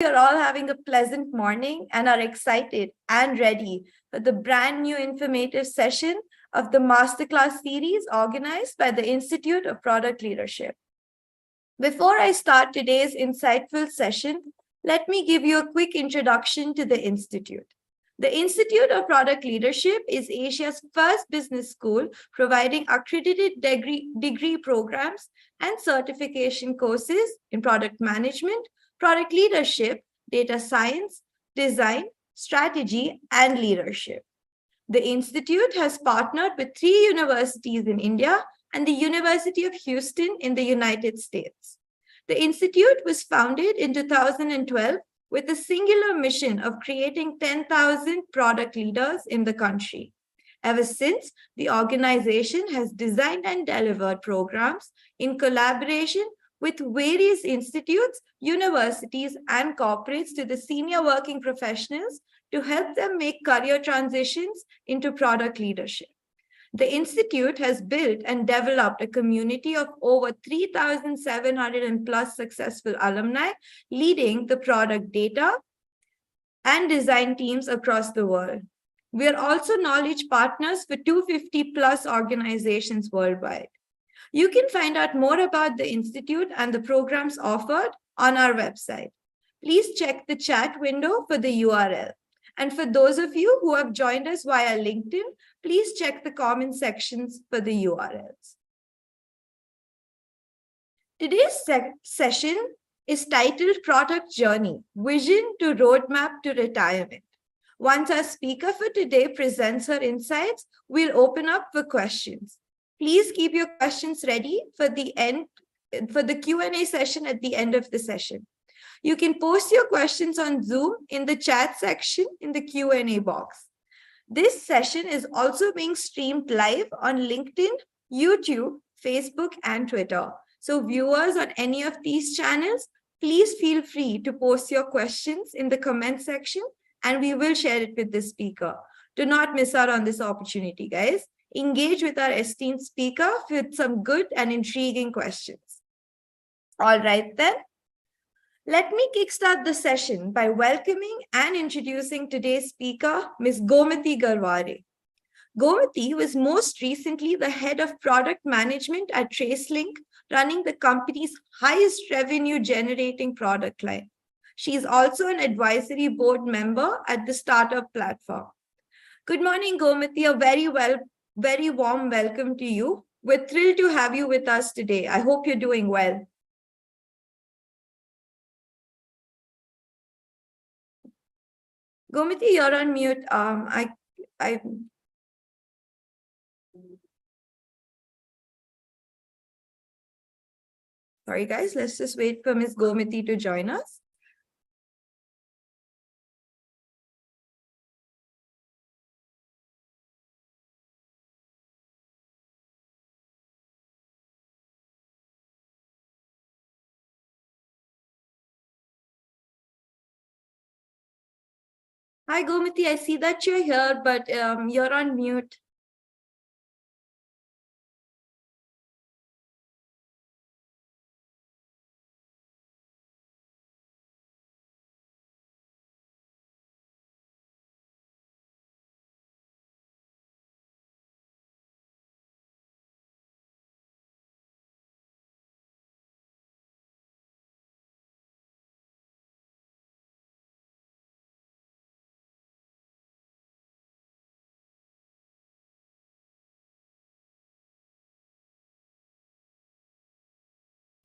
You're all having a pleasant morning and are excited and ready for the brand new informative session of the masterclass series organized by the Institute of Product Leadership. Before I start today's insightful session, let me give you a quick introduction to the Institute. The Institute of Product Leadership is Asia's first business school providing accredited degree programs and certification courses in product management, product leadership, data science, design, strategy, and leadership. The Institute has partnered with 3 universities in India and the University of Houston in the United States. The Institute was founded in 2012 with a singular mission of creating 10,000 product leaders in the country. Ever since, the organization has designed and delivered programs in collaboration with various institutes, universities, and corporates to the senior working professionals to help them make career transitions into product leadership. The Institute has built and developed a community of over 3,700 and plus successful alumni leading the product data and design teams across the world. We are also knowledge partners for 250 plus organizations worldwide. You can find out more about the Institute and the programs offered on our website. Please check the chat window for the URL. And for those of you who have joined us via LinkedIn, please check the comment sections for the URLs. Today's session is titled Product Journey, Vision to Roadmap to Retirement. Once our speaker for today presents her insights, we'll open up for questions. Please keep your questions ready for the Q&A session at the end of the session. You can post your questions on Zoom in the chat section in the Q&A box. This session is also being streamed live on LinkedIn, YouTube, Facebook, and Twitter. So viewers on any of these channels, please feel free to post your questions in the comment section and we will share it with the speaker. Do not miss out on this opportunity, guys. Engage with our esteemed speaker with some good and intriguing questions. All right, then. Let me kickstart the session by welcoming and introducing today's speaker, Ms. Gomati Garware. Gomathi was most recently the head of product management at TraceLink, running the company's highest revenue generating product line. She is also an advisory board member at the startup platform. Good morning, Gomathi. A very warm welcome to you. We're thrilled to have you with us today. I hope you're doing well. Gomathi, you're on mute. Sorry, guys. Let's just wait for Ms. Gomathi to join us. Hi, Gomathi. I see that you're here, but you're on mute.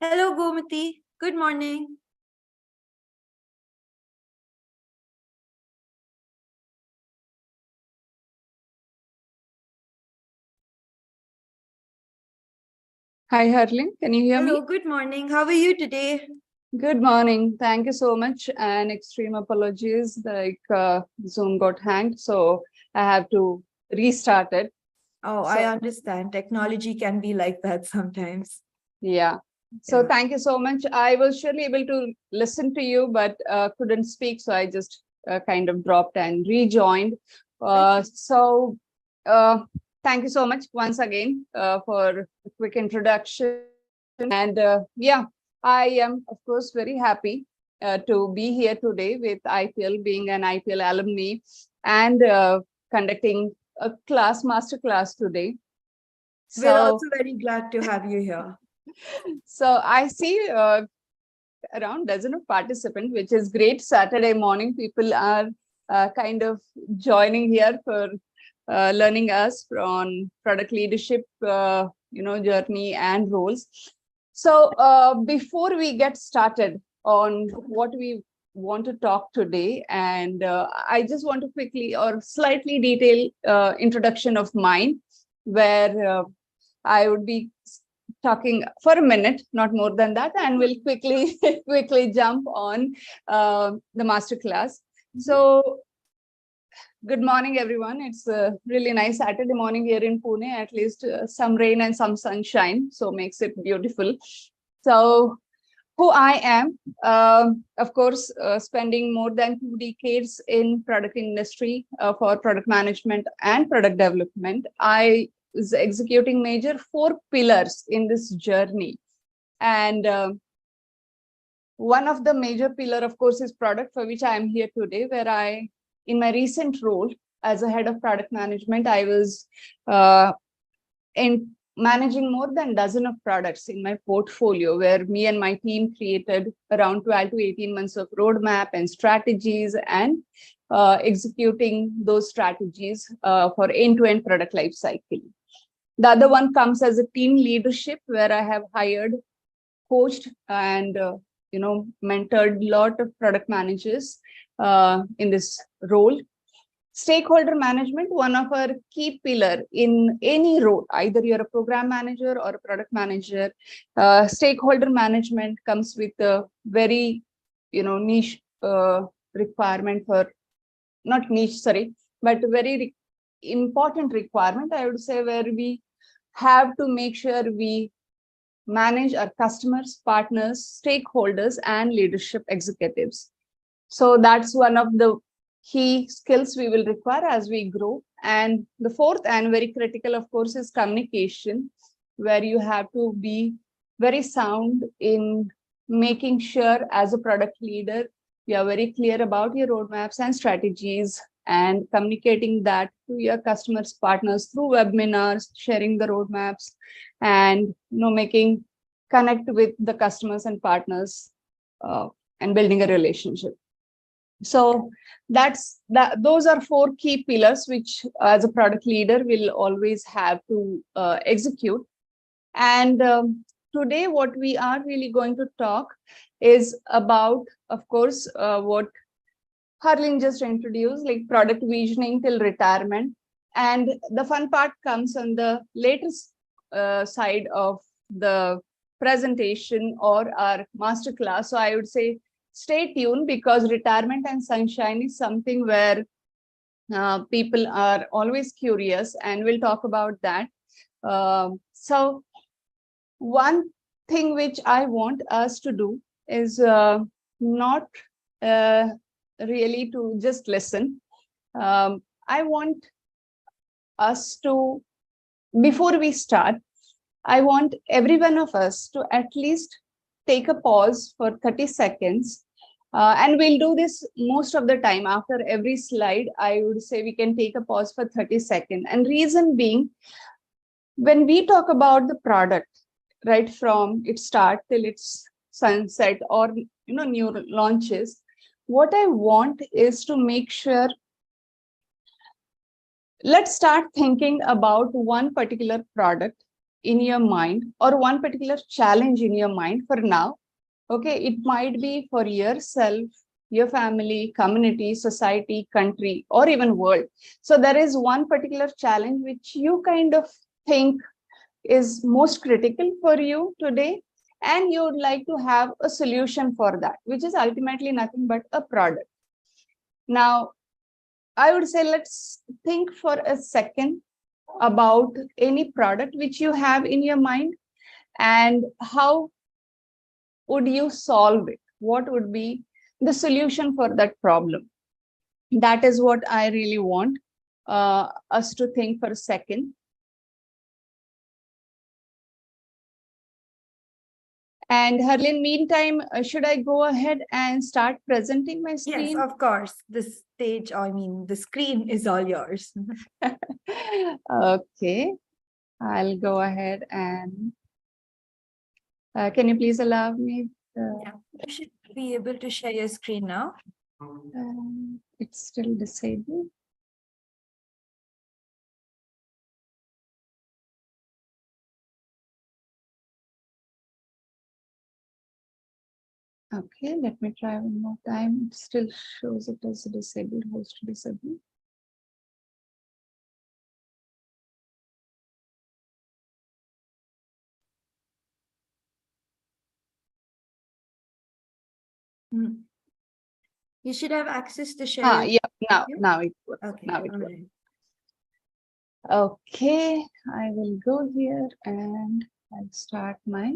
Hello, Gomathi. Good morning. Hi, Harleen. Can you hear me? Hello, good morning. How are you today? Good morning. Thank you so much. And extreme apologies, Zoom got hanged, so I have to restart it. Oh, I understand. Technology can be like that sometimes. Yeah. So thank you so much. I was surely able to listen to you, but couldn't speak. So I just kind of dropped and rejoined. Thank you so much once again for a quick introduction. And yeah, I am, of course, very happy to be here today with IPL, being an IPL alumni, and conducting a masterclass today. We're also very glad to have you here. So I see around dozen of participants, which is great. Saturday morning, people are kind of joining here for learning us from product leadership, journey and roles. So before we get started on what we want to talk today, and I just want to quickly or slightly detail introduction of mine, where I would be talking for a minute, not more than that, and we'll quickly jump on the masterclass. So good morning, everyone. It's a really nice Saturday morning here in Pune, at least some rain and some sunshine, so makes it beautiful. So who I am, of course, spending more than 2 decades in product industry for product management and product development. I is executing major 4 pillars in this journey. And one of the major pillar, of course, is product, for which I am here today, where in my recent role as a head of product management, I was in managing more than a dozen of products in my portfolio, where me and my team created around 12 to 18 months of roadmap and strategies, and executing those strategies for end-to-end product lifecycle. The other one comes as a team leadership, where I have hired, coached, and mentored a lot of product managers in this role. Stakeholder management, one of our key pillar in any role, either you're a program manager or a product manager. Stakeholder management comes with a very niche requirement for, not niche, sorry, but very important requirement, I would say, where we have to make sure we manage our customers, partners, stakeholders, and leadership executives. So that's one of the key skills we will require as we grow. And the fourth and very critical, of course, is communication, where you have to be very sound in making sure as a product leader, you are very clear about your roadmaps and strategies, and communicating that to your customers, partners through webinars, sharing the roadmaps, and making connect with the customers and partners and building a relationship. So those are 4 key pillars which as a product leader will always have to execute. And today what we are really going to talk is about, of course, what Harleen just introduced, like product visioning till retirement. And the fun part comes on the latest side of the presentation or our masterclass. So I would say stay tuned, because retirement and sunshine is something where people are always curious, and we'll talk about that. So one thing which I want us to do is not really to just listen. I want us to, before we start, I want every one of us to at least take a pause for 30 seconds. And we'll do this most of the time. After every slide, I would say we can take a pause for 30 seconds. And reason being, when we talk about the product, right from its start till its sunset or new launches, what I want is to make sure, let's start thinking about one particular product in your mind, or one particular challenge in your mind for now. Okay, it might be for yourself, your family, community, society, country, or even world. So there is one particular challenge which you kind of think is most critical for you today, and you would like to have a solution for that, which is ultimately nothing but a product. Now, I would say let's think for a second about any product which you have in your mind, and how would you solve it? What would be the solution for that problem? That is what I really want us to think for a second. And Harleen, meantime, should I go ahead and start presenting my screen? Yes, of course. The stage, the screen is all yours. Okay, I'll go ahead and can you please allow me? Yeah, you should be able to share your screen now. It's still disabled. Okay, let me try one more time. It still shows it as disabled, host disabled. You should have access to share. Yeah, now it works. Okay, Now it all works. right. Okay, I will go here and I'll start my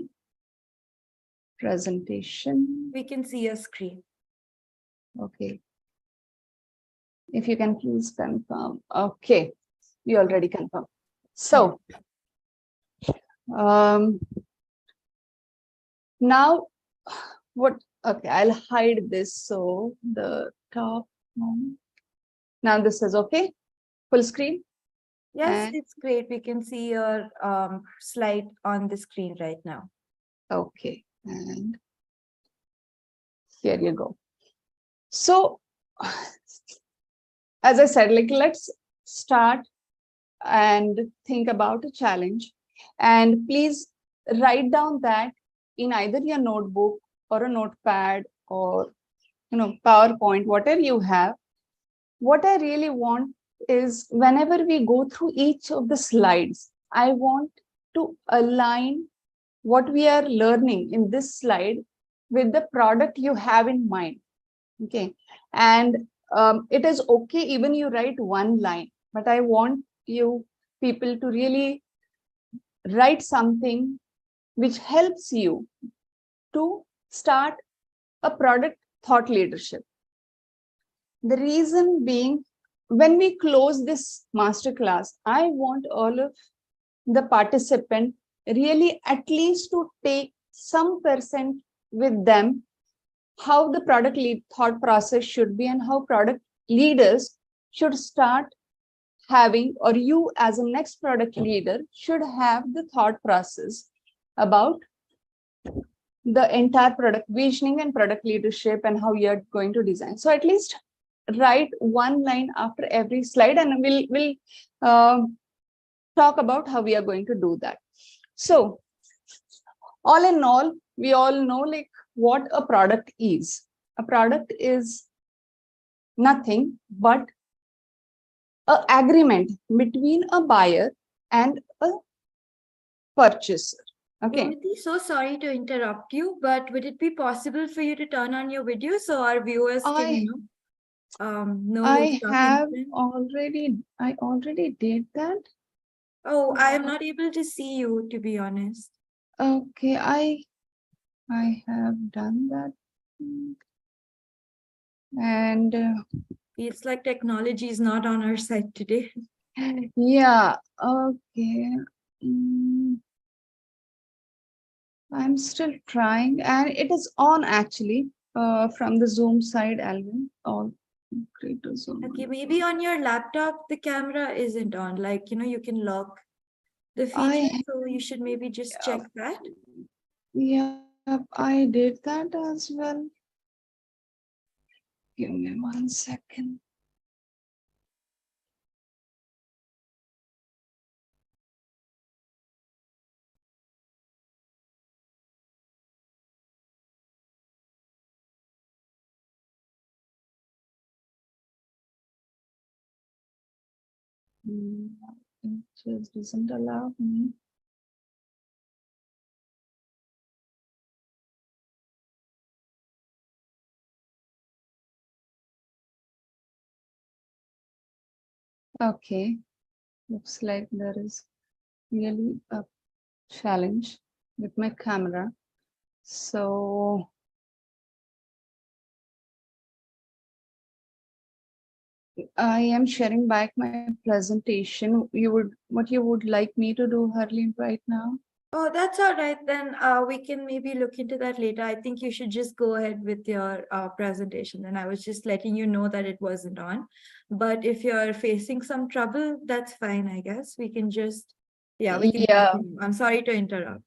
presentation. We can see your screen. Okay. If you can please confirm. Okay, you already confirmed. So, now what? Okay, I'll hide this. So the top one. Now this is okay. Full screen. Yes, it's great. We can see your slide on the screen right now. Okay, and here you go. So, as I said, like let's start and think about a challenge. And please write down that in either your notebook or a notepad or PowerPoint, whatever you have. What I really want is whenever we go through each of the slides, I want to align what we are learning in this slide with the product you have in mind. Okay. And it is okay even you write one line, but I want you people to really write something which helps you to start a product thought leadership. The reason being, when we close this masterclass, I want all of the participant really at least to take some percent with them how the product lead thought process should be and how product leaders should start having, or you as a next product leader should have the thought process about the entire product visioning and product leadership and how you're going to design. So at least write one line after every slide, and we'll talk about how we are going to do that. So all in all, we all know like what a product is. A product is nothing but an agreement between a buyer and a purchaser. Okay. Gomati, so sorry to interrupt you, but would it be possible for you to turn on your video so our viewers can know I already did that. Oh, I am not able to see you, to be honest. Okay, I have done that. And it's like technology is not on our side today. Yeah, okay. I'm still trying, and it is on actually from the Zoom side, Alvin. All great to Zoom. Okay, maybe on your laptop the camera isn't on. Like, you can lock the feature, so you should maybe just check that. Yeah, I did that as well. Give me 1 second. It just doesn't allow me. Okay, looks like there is really a challenge with my camera. So I am sharing back my presentation. What you would like me to do, Harleen, right now? Oh, that's all right. Then we can maybe look into that later. I think you should just go ahead with your presentation. And I was just letting you know that it wasn't on. But if you're facing some trouble, that's fine, I guess. We can just, yeah, we can Yeah, continue. I'm sorry to interrupt.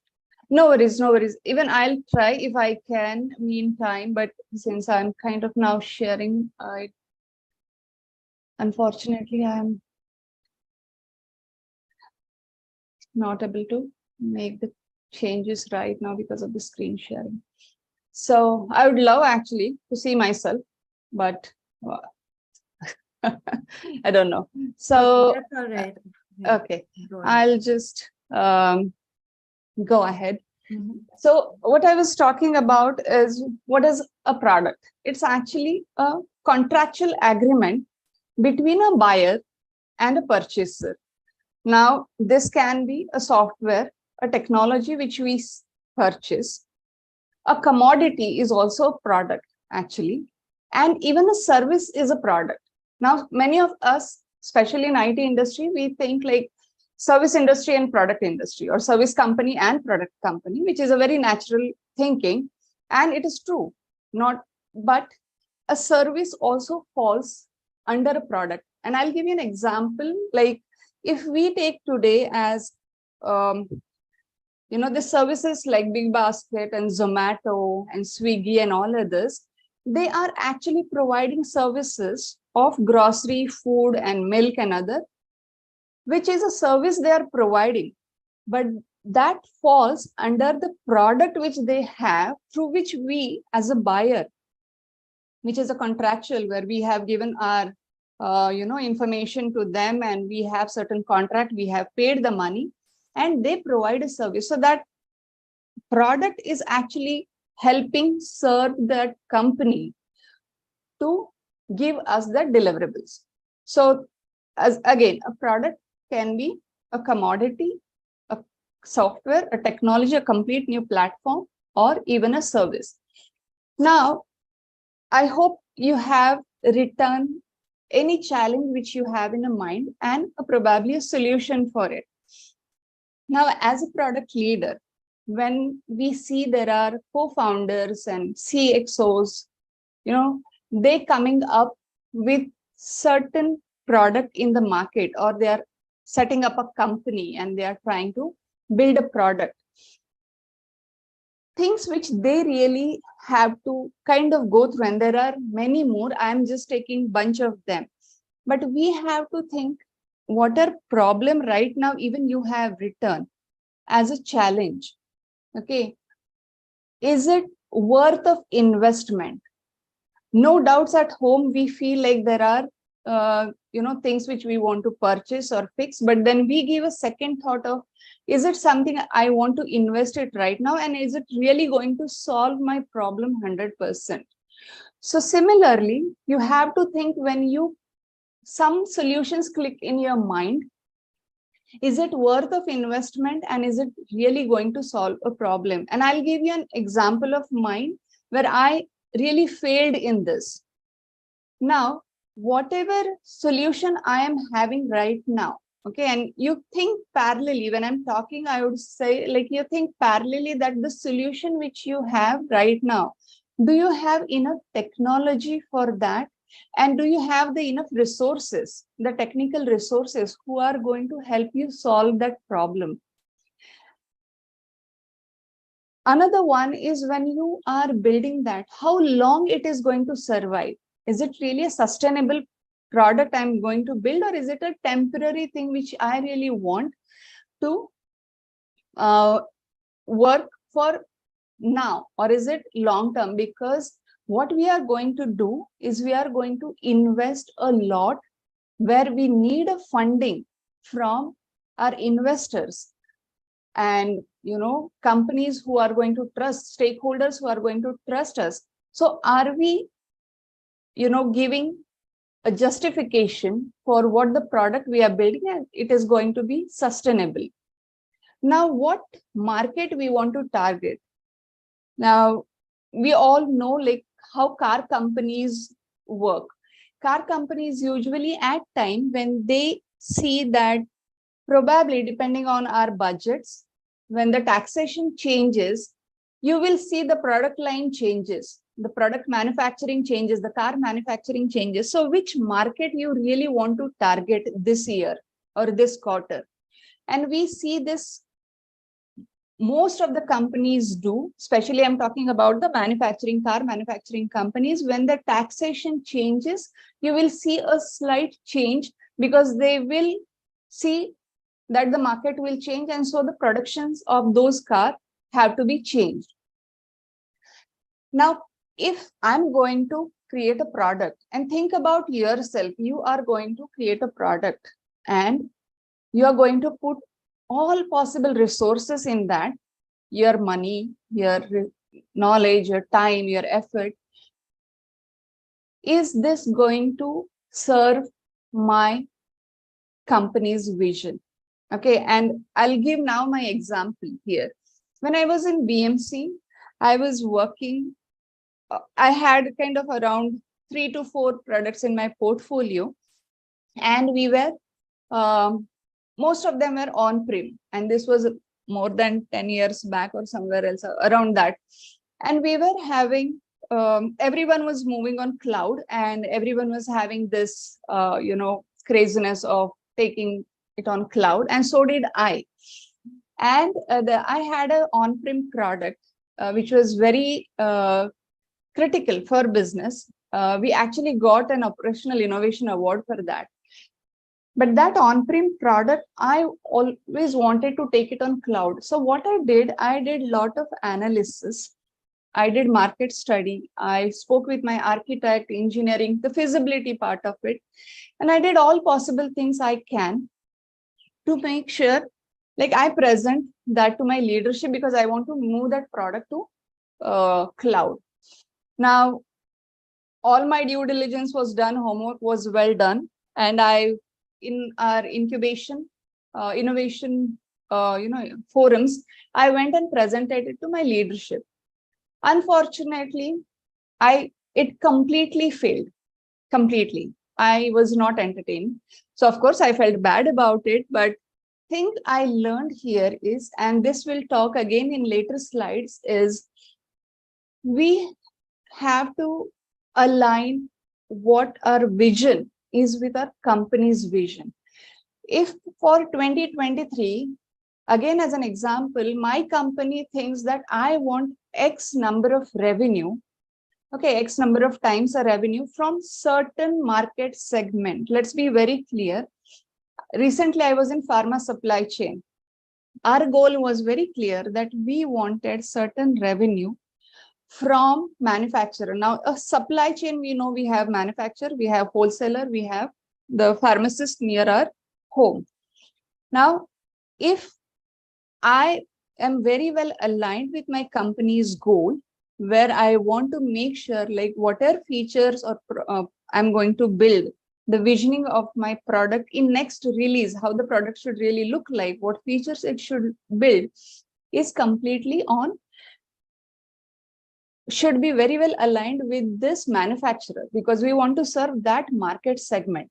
no worries, no worries. Even I'll try if I can meantime, but since I'm kind of now sharing, unfortunately, I'm not able to make the changes right now because of the screen sharing. So I would love actually to see myself, but I don't know. So, That's all right. Yeah, okay, go ahead. I'll just go ahead. Mhm. So what I was talking about is what is a product? It's actually a contractual agreement between a buyer and a purchaser. Now, this can be a software, a technology which we purchase. A commodity is also a product, actually. And even a service is a product. Now, many of us, especially in IT industry, we think like service industry and product industry, or service company and product company, which is a very natural thinking. And it is true. Not, but a service also falls under a product. And I'll give you an example. Like if we take today as um, the services like Big Basket and Zomato and Swiggy and all others, they are actually providing services of grocery, food and milk and other, which is a service they are providing. But that falls under the product which they have, through which we as a buyer, which is a contractual, where we have given our information to them, and we have certain contract, we have paid the money, and they provide a service. So that product is actually helping serve that company to give us the deliverables. So as again, a product can be a commodity, a software, a technology, a complete new platform, or even a service. Now, I hope you have written any challenge which you have in a mind and probably a solution for it. Now, as a product leader, when we see there are co-founders and CXOs, they coming up with certain product in the market, or they are setting up a company and they are trying to build a product. Things which they really have to kind of go through, and there are many more. I'm just taking bunch of them. But we have to think what are problem right now, even you have written as a challenge. Okay. Is it worth of investment? No doubts, at home we feel like there are things which we want to purchase or fix, but then we give a second thought of, is it something I want to invest it right now, and is it really going to solve my problem 100%? So similarly, you have to think, when you some solutions click in your mind, is it worth of investment, and is it really going to solve a problem? And I'll give you an example of mine where I really failed in this. Now, whatever solution I am having right now, okay, and you think parallelly, when I'm talking, I would say, like, you think parallelly that the solution which you have right now, do you have enough technology for that? And do you have the enough resources, the technical resources, who are going to help you solve that problem? Another one is, when you are building that, how long it is going to survive? Is it really a sustainable product I'm going to build, or is it a temporary thing which I really want to work for now, or is it long term? Because what we are going to do is, we are going to invest a lot, where we need a funding from our investors and companies who are going to trust, stakeholders who are going to trust us. So are we giving a justification for what the product we are building, and it is going to be sustainable? Now, what market we want to target? Now, we all know like how car companies work. Car companies usually, at time when they see that probably, depending on our budgets, when the taxation changes, you will see the product line changes, the product manufacturing changes, the car manufacturing changes. So which market you really want to target this year or this quarter? And we see this, most of the companies do, especially I'm talking about the manufacturing, car manufacturing companies. When the taxation changes, you will see a slight change because they will see that the market will change, and so the productions of those cars have to be changed. Now, if I'm going to create a product, and think about yourself, you are going to create a product and you are going to put all possible resources in that, your money, your knowledge, your time, your effort. Is this going to serve my company's vision? Okay, and I'll give now my example here. When I was in BMC, I was working, I had kind of around 3 to 4 products in my portfolio, and we were, most of them were on-prem, and this was more than 10 years back or somewhere else around that. And we were having, everyone was moving on cloud, and everyone was having this, craziness of taking it on cloud, and so did I. And I had an on-prem product, which was very critical for business. We actually got an operational innovation award for that. But that on-prem product, I always wanted to take it on cloud. So what I did a lot of analysis. I did market study. I spoke with my architect, engineering, the feasibility part of it. And I did all possible things I can to make sure, like, I present that to my leadership, because I want to move that product to cloud. Now, all my due diligence was done, homework was well done. And in our incubation, innovation, forums, I went and presented it to my leadership. Unfortunately, it completely failed. Completely. I was not entertained. So of course I felt bad about it, but thing I learned here is, and this will talk again in later slides, is we have to align what our vision is with our company's vision. If for 2023, again, as an example, my company thinks that I want X number of revenue, okay, X number of times a revenue from certain market segment. Let's be very clear. Recently, I was in pharma supply chain. Our goal was very clear that we wanted certain revenue from manufacturer. Now, a supply chain, we know we have manufacturer, we have wholesaler, we have the pharmacist near our home. Now, if I am very well aligned with my company's goal, where I want to make sure, like, whatever features or I'm going to build, the visioning of my product in next release, how the product should really look like, what features it should build, is completely on, should be very well aligned with this manufacturer, because we want to serve that market segment.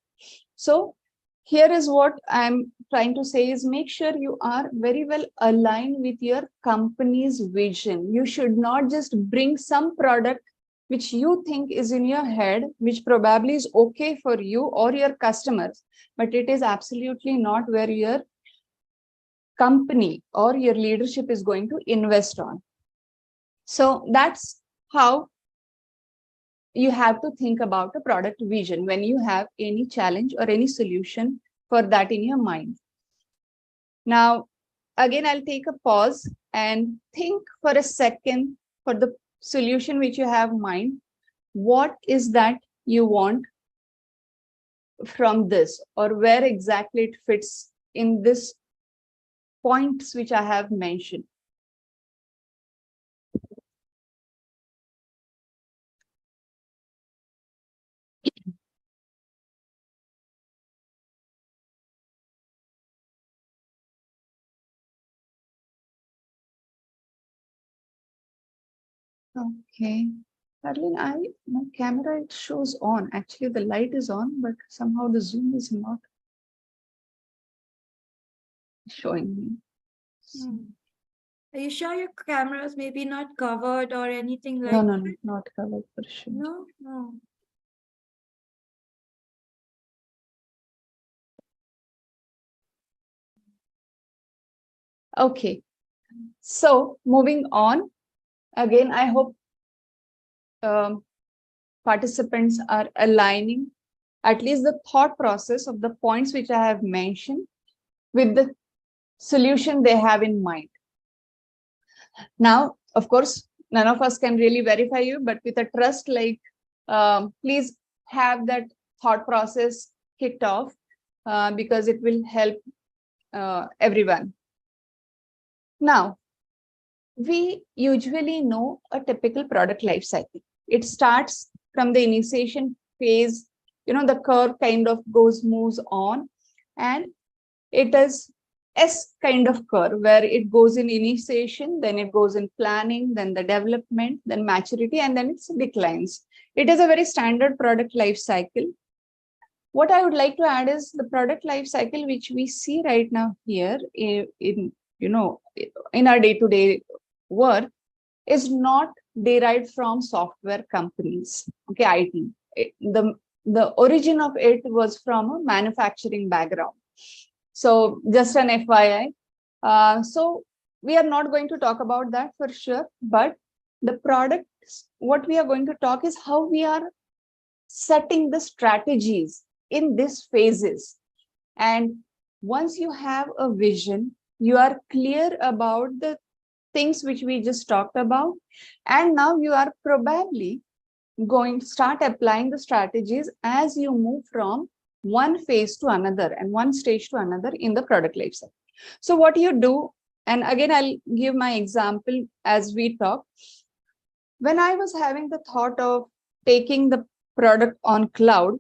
So here is what I'm trying to say is, make sure you are very well aligned with your company's vision. You should not just bring some product which you think is in your head, which probably is okay for you or your customers, but it is absolutely not where your company or your leadership is going to invest on. So that's how you have to think about a product vision when you have any challenge or any solution for that in your mind. Now, again, I'll take a pause and think for a second for the solution which you have in mind. What is that you want from this, or where exactly it fits in this points which I have mentioned? Okay, Arlene, my camera, it shows on. Actually, the light is on, but somehow the zoom is not showing me. Are you sure your camera's maybe not covered or anything like No, that? no, no, not covered for sure. No, no. Okay. So moving on, again, I hope participants are aligning at least the thought process of the points which I have mentioned with the solution they have in mind. Now, of course, none of us can really verify you, but with a trust, like, please have that thought process kicked off because it will help everyone. Now, we usually know a typical product life cycle. It starts from the initiation phase, the curve kind of moves on, and it is S kind of curve where it goes in initiation, then it goes in planning, then the development, then maturity, and then it declines. It is a very standard product life cycle. What I would like to add is the product life cycle, which we see right now here in our day-to-day work, is not derived from software companies. Okay, IT. The origin of it was from a manufacturing background. So just an FYI. So we are not going to talk about that for sure, but the product, what we are going to talk is how we are setting the strategies in these phases. And once you have a vision, you are clear about the things which we just talked about, and now you are probably going to start applying the strategies as you move from one phase to another and one stage to another in the product life cycle. So what you do, and again, I'll give my example as we talk. When I was having the thought of taking the product on cloud,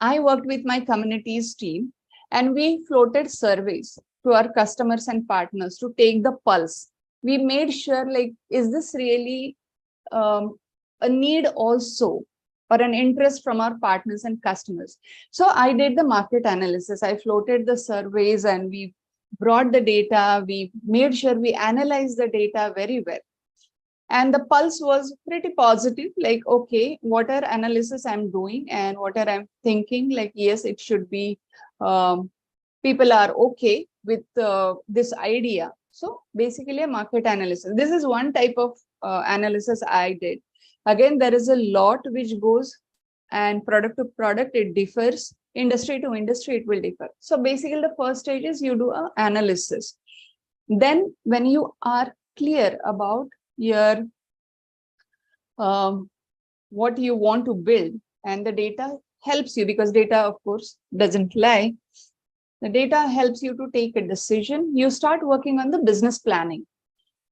I worked with my communities team and we floated surveys to our customers and partners to take the pulse. We made sure, like, is this really a need also or an interest from our partners and customers? So I did the market analysis. I floated the surveys and we brought the data. We made sure we analyzed the data very well. And the pulse was pretty positive, like, okay, whatever analysis I'm doing and whatever I'm thinking, like, yes, it should be, people are okay with this idea. So basically a market analysis. This is one type of analysis I did. Again, there is a lot which goes, and product to product, it differs. Industry to industry, it will differ. So basically the first stage is you do an analysis. Then when you are clear about your what you want to build, and the data helps you, because data of course doesn't lie, the data helps you to take a decision. You start working on the business planning,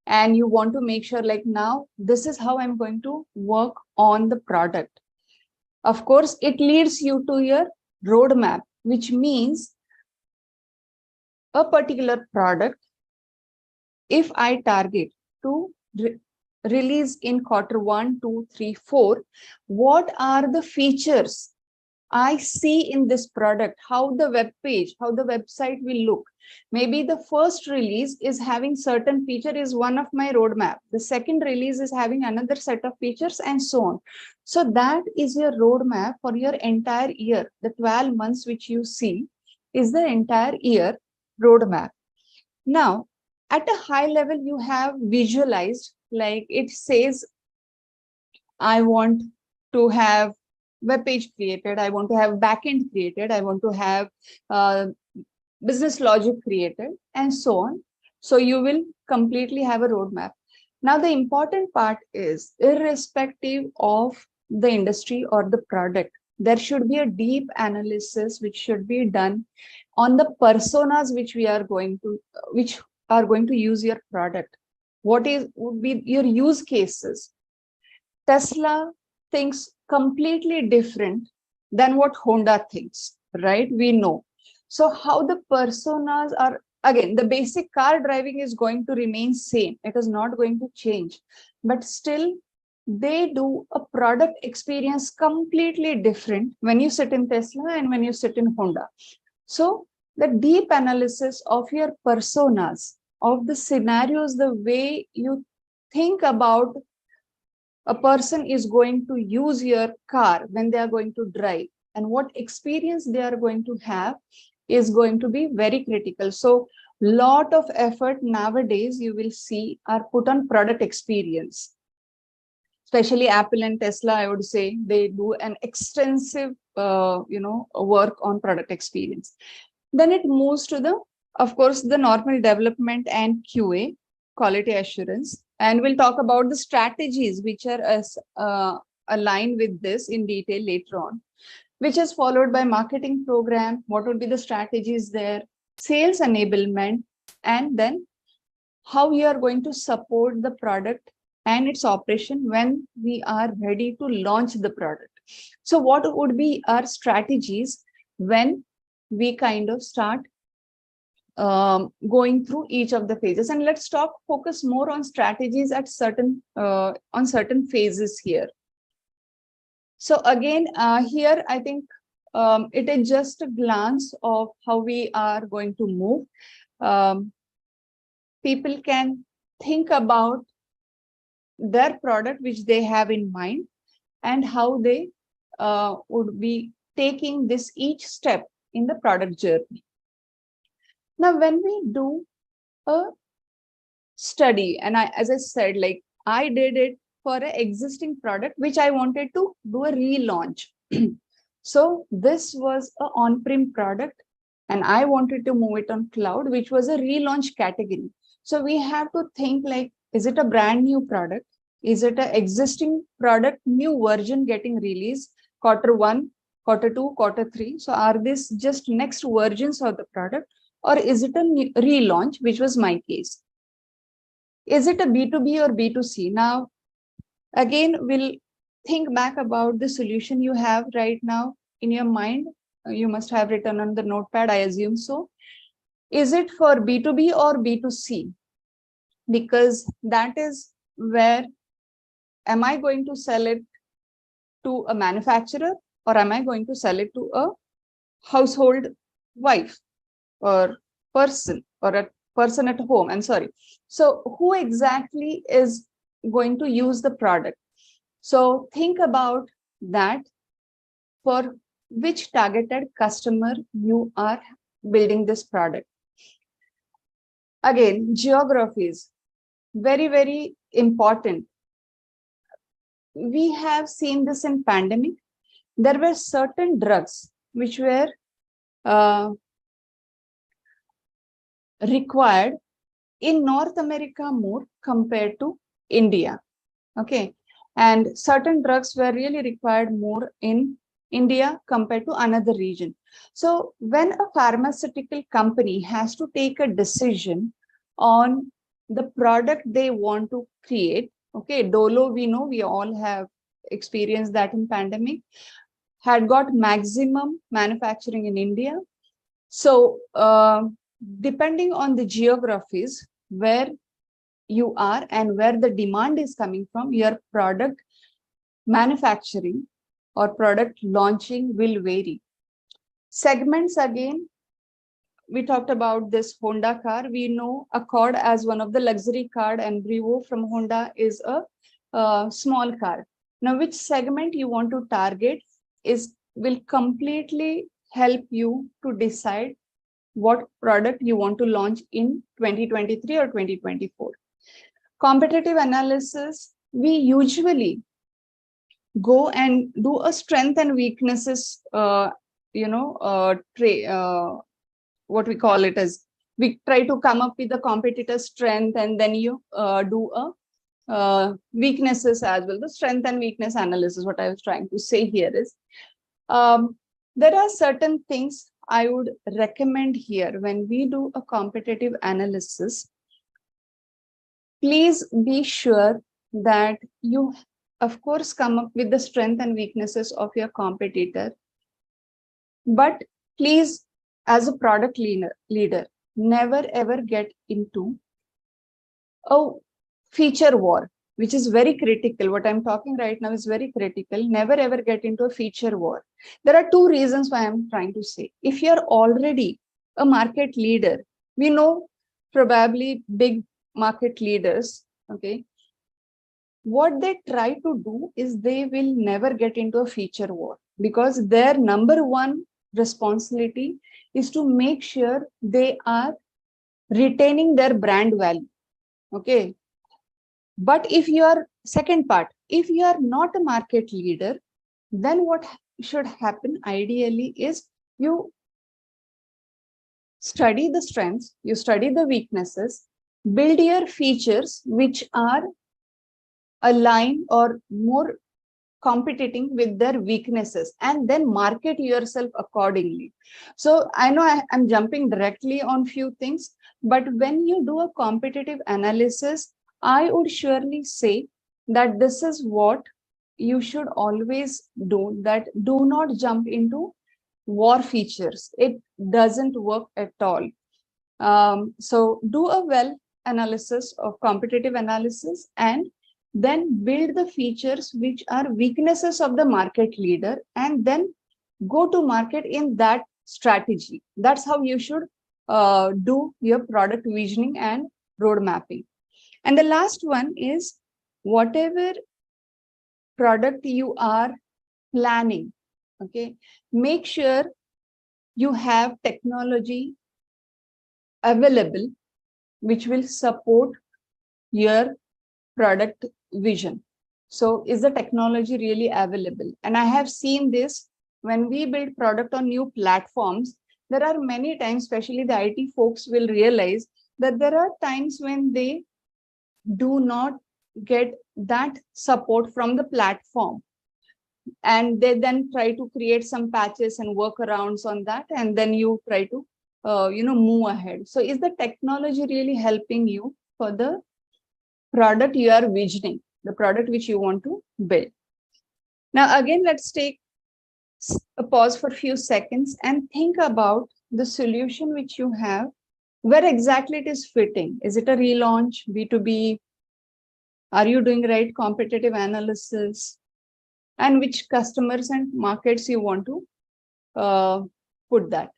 and you want to make sure, like, now this is how I'm going to work on the product. Of course, it leads you to your roadmap, which means a particular product, if I target to release in Q1, 2, 3, 4, what are the features I see in this product, how the web page, how the website will look. Maybe the first release is having certain feature is one of my roadmap. The second release is having another set of features, and so on. So that is your roadmap for your entire year. The 12 months which you see is the entire year roadmap. Now, at a high level, you have visualized, like it says, I want to have web page created, I want to have backend created, I want to have business logic created, and so on. So you will completely have a roadmap. Now, the important part is, irrespective of the industry or the product, there should be a deep analysis which should be done on the personas which are going to use your product. Would be your use cases? Tesla thinks completely different than what Honda thinks, right? We know. So how the personas are, again, the basic car driving is going to remain same. It is not going to change, but still they do a product experience completely different when you sit in Tesla and when you sit in Honda. So the deep analysis of your personas of the scenarios, the way you think about a person is going to use your car when they are going to drive, and what experience they are going to have is going to be very critical. So lot of effort nowadays you will see are put on product experience, especially Apple and Tesla. I would say they do an extensive work on product experience. Then it moves to the, of course, the normal development and QA, quality assurance. And we'll talk about the strategies which are aligned with this in detail later on, which is followed by marketing program. What would be the strategies there? Sales enablement, and then how you are going to support the product and its operation when we are ready to launch the product. So what would be our strategies when we kind of start going through each of the phases? And let's focus more on strategies at certain phases here. So again, here I think it is just a glance of how we are going to move. People can think about their product which they have in mind and how they would be taking this each step in the product journey. Now, when we do a study, and as I said, like I did it for an existing product which I wanted to do a relaunch. So this was an on-prem product and I wanted to move it on cloud, which was a relaunch category. So we have to think like, is it a brand new product? Is it an existing product, new version getting released, Q1, Q2, Q3? So are this just next versions of the product, or is it a relaunch, which was my case? Is it a B2B or B2C? Now, again, we'll think back about the solution you have right now in your mind. You must have written on the notepad, I assume so. Is it for B2B or B2C? Because that is where, am I going to sell it to a manufacturer, or am I going to sell it to a household wife or person, or a person at home? I'm sorry. So who exactly is going to use the product? So think about that, for which targeted customer you are building this product. Again, geographies, very, very important. We have seen this in pandemic. There were certain drugs which were required in North America more compared to India. Okay. And certain drugs were really required more in India compared to another region. So when a pharmaceutical company has to take a decision on the product they want to create, okay, Dolo, we know, we all have experienced that in pandemic, had got maximum manufacturing in India. So depending on the geographies where you are and where the demand is coming from, your product manufacturing or product launching will vary. Segments, again, we talked about this Honda car. We know Accord as one of the luxury car, and Brevo from Honda is a small car. Now, which segment you want to target will completely help you to decide what product you want to launch in 2023 or 2024. Competitive analysis, we usually go and do a strength and weaknesses, what we call it as, we try to come up with the competitor strength, and then you do a weaknesses as well. The strength and weakness analysis, what I was trying to say here is, there are certain things I would recommend here when we do a competitive analysis. Please be sure that you, of course, come up with the strength and weaknesses of your competitor. But please, as a product leader, never ever get into a feature war, which is very critical. What I'm talking right now is very critical. Never ever get into a feature war. There are two reasons why I'm trying to say. If you're already a market leader, we know probably big market leaders, okay, what they try to do is they will never get into a feature war, because their number one responsibility is to make sure they are retaining their brand value. Okay. But if you are, second part, if you are not a market leader, then what should happen ideally is you study the strengths, you study the weaknesses, build your features which are aligned or more competing with their weaknesses, and then market yourself accordingly. So I know I'm jumping directly on few things, but when you do a competitive analysis, I would surely say that this is what you should always do, that do not jump into war features. It doesn't work at all. So do a well analysis of competitive analysis, and then build the features which are weaknesses of the market leader, and then go to market in that strategy. That's how you should do your product visioning and road mapping. And the last one is, whatever product you are planning, okay, make sure you have technology available which will support your product vision. So is the technology really available? And I have seen this when we build product on new platforms. There are many times, especially the IT folks will realize that there are times when they do not get that support from the platform, and they then try to create some patches and workarounds on that, and then you try to move ahead. So is the technology really helping you for the product you are visioning, the product which you want to build? Now again, let's take a pause for a few seconds and think about the solution which you have, where exactly it is fitting. Is it a relaunch, B2B? Are you doing right competitive analysis? And which customers and markets you want to put that.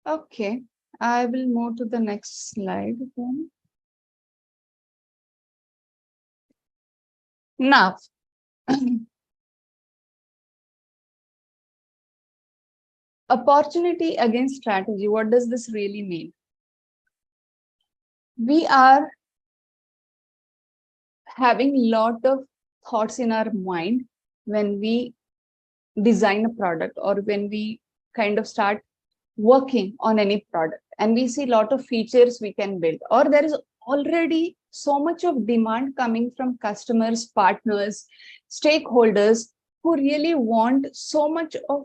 Okay, I will move to the next slide then. Now, opportunity against strategy. What does this really mean? We are having a lot of thoughts in our mind when we design a product, or when we kind of start working on any product, and we see a lot of features we can build, or there is already so much of demand coming from customers, partners, stakeholders who really want so much of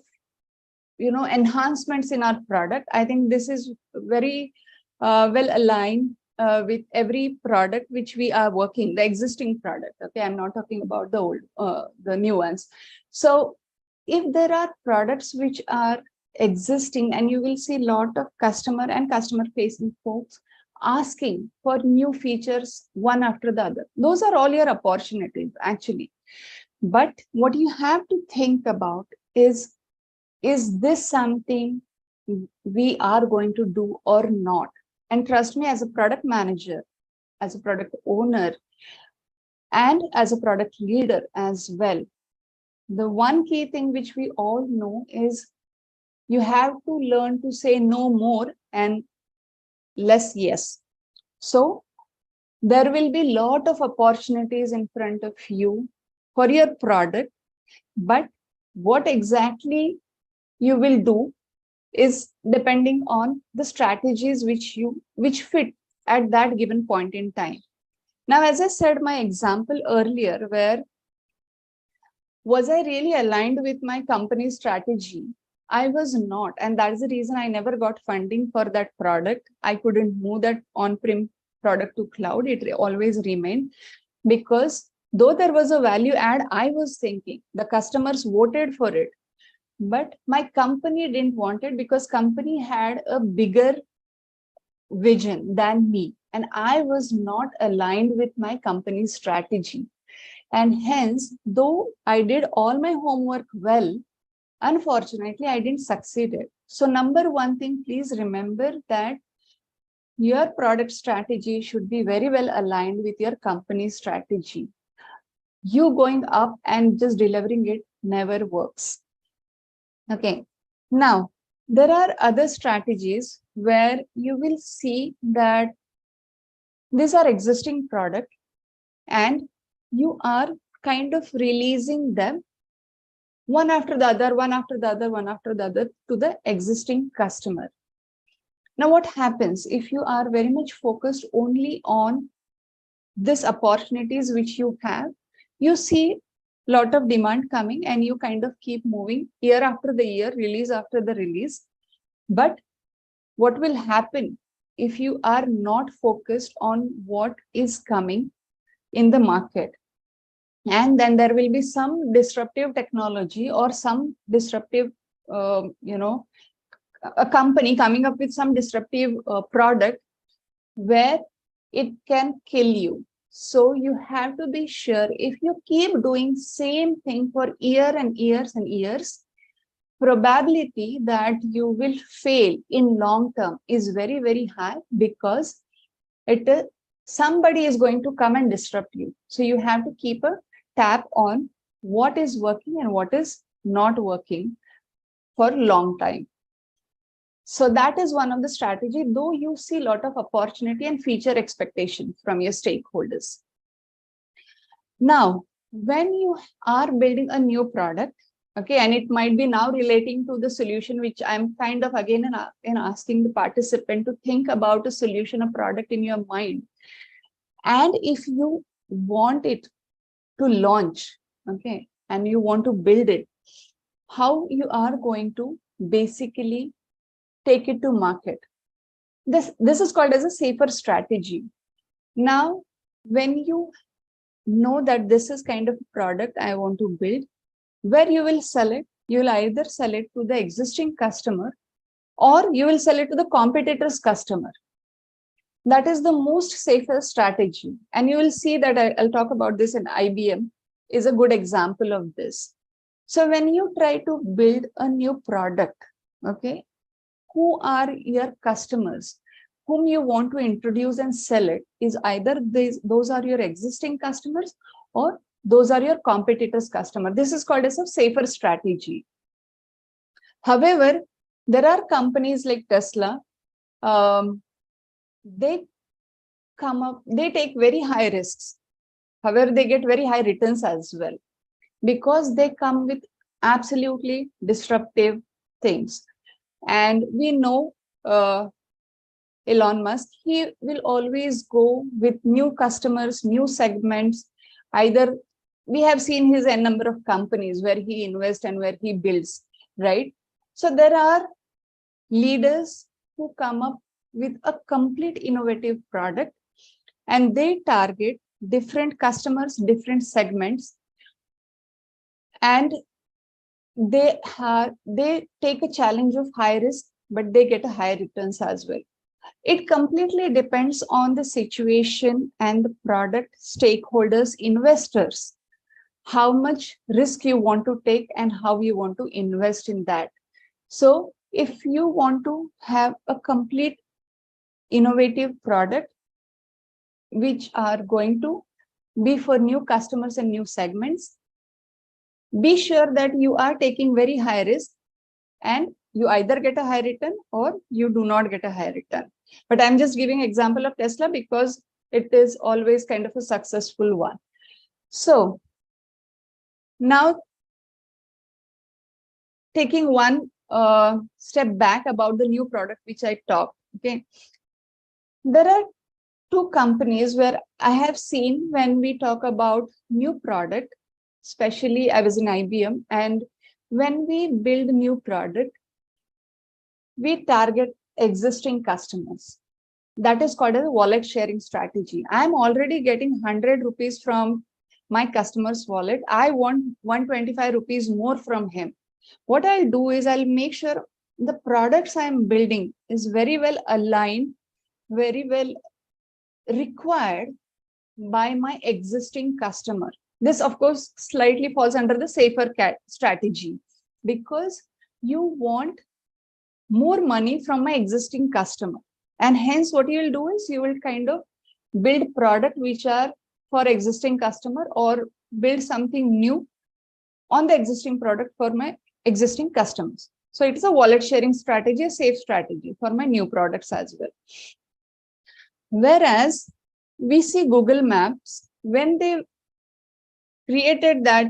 enhancements in our product. I think this is very well aligned with every product which we are working, the existing product. Okay, I'm not talking about the old, the new ones. So if there are products which are existing, and you will see a lot of customer and customer facing folks asking for new features one after the other, those are all your opportunities actually. But what you have to think about is this something we are going to do or not? And trust me, as a product manager, as a product owner, and as a product leader as well, the one key thing which we all know is you have to learn to say no more and less yes. So there will be a lot of opportunities in front of you for your product, but what exactly you will do is depending on the strategies which fit at that given point in time. Now, as I said, my example earlier, where was I really aligned with my company's strategy? I was not, and that's the reason I never got funding for that product. I couldn't move that on-prem product to cloud. It always remained, because though there was a value add, I was thinking the customers voted for it. but my company didn't want it because company had a bigger vision than me, and I was not aligned with my company's strategy. And hence, though I did all my homework well, unfortunately, I didn't succeed it. So number one thing, please remember that your product strategy should be very well aligned with your company's strategy. You going up and just delivering it never works. Okay. Now, there are other strategies where you will see that these are existing product and you are kind of releasing them one after the other, one after the other, one after the other to the existing customer. Now, what happens if you are very much focused only on these opportunities which you have? You see a lot of demand coming and you kind of keep moving year after the year, release after the release. But what will happen if you are not focused on what is coming in the market? And then there will be some disruptive technology or some disruptive, a company coming up with some disruptive product where it can kill you. So you have to be sure, if you keep doing same thing for year and years and years, probability that you will fail in long term is very, very high, because somebody is going to come and disrupt you. So you have to keep a tab on what is working and what is not working for a long time. So that is one of the strategy, though you see a lot of opportunity and feature expectation from your stakeholders. Now, when you are building a new product, okay, and it might be now relating to the solution, which I'm kind of again and asking the participant to think about a solution, a product in your mind. And if you want it to launch, okay, and you want to build it, how you are going to basically take it to market. This is called as a safer strategy. Now, when you know that this is kind of product I want to build, where you will sell it, you will either sell it to the existing customer or you will sell it to the competitor's customer. That is the most safest strategy. And you will see that I'll talk about this in IBM is a good example of this. So when you try to build a new product, okay, who are your customers whom you want to introduce and sell it is either those are your existing customers or those are your competitors' customer. This is called as a safer strategy. However, there are companies like Tesla, they take very high risks. However, they get very high returns as well, because they come with absolutely disruptive things. And we know Elon Musk, he will always go with new customers, new segments. Either we have seen his n number of companies where he invests and where he builds, right? So there are leaders who come up with a complete innovative product and they target different customers, different segments, and they take a challenge of high risk, but they get a high returns as well. It completely depends on the situation and the product, stakeholders, investors, how much risk you want to take and how you want to invest in that. So if you want to have a complete innovative product, which are going to be for new customers and new segments, be sure that you are taking very high risk and you either get a high return or you do not get a high return. But I'm just giving example of Tesla because it is always kind of a successful one. So now taking one step back about the new product which I talked, okay. There are two companies where I have seen when we talk about new product, especially I was in IBM, and when we build a new product, we target existing customers. That is called a wallet sharing strategy. I'm already getting 100 rupees from my customer's wallet. I want 125 rupees more from him. What I'll do is I'll make sure the products I'm building is very well aligned, very well required by my existing customer. This, of course, slightly falls under the safer strategy, because you want more money from my existing customer. And hence what you will do is you will kind of build product which are for existing customer, or build something new on the existing product for my existing customers. So it is a wallet sharing strategy, a safe strategy for my new products as well. Whereas we see Google Maps, when they created that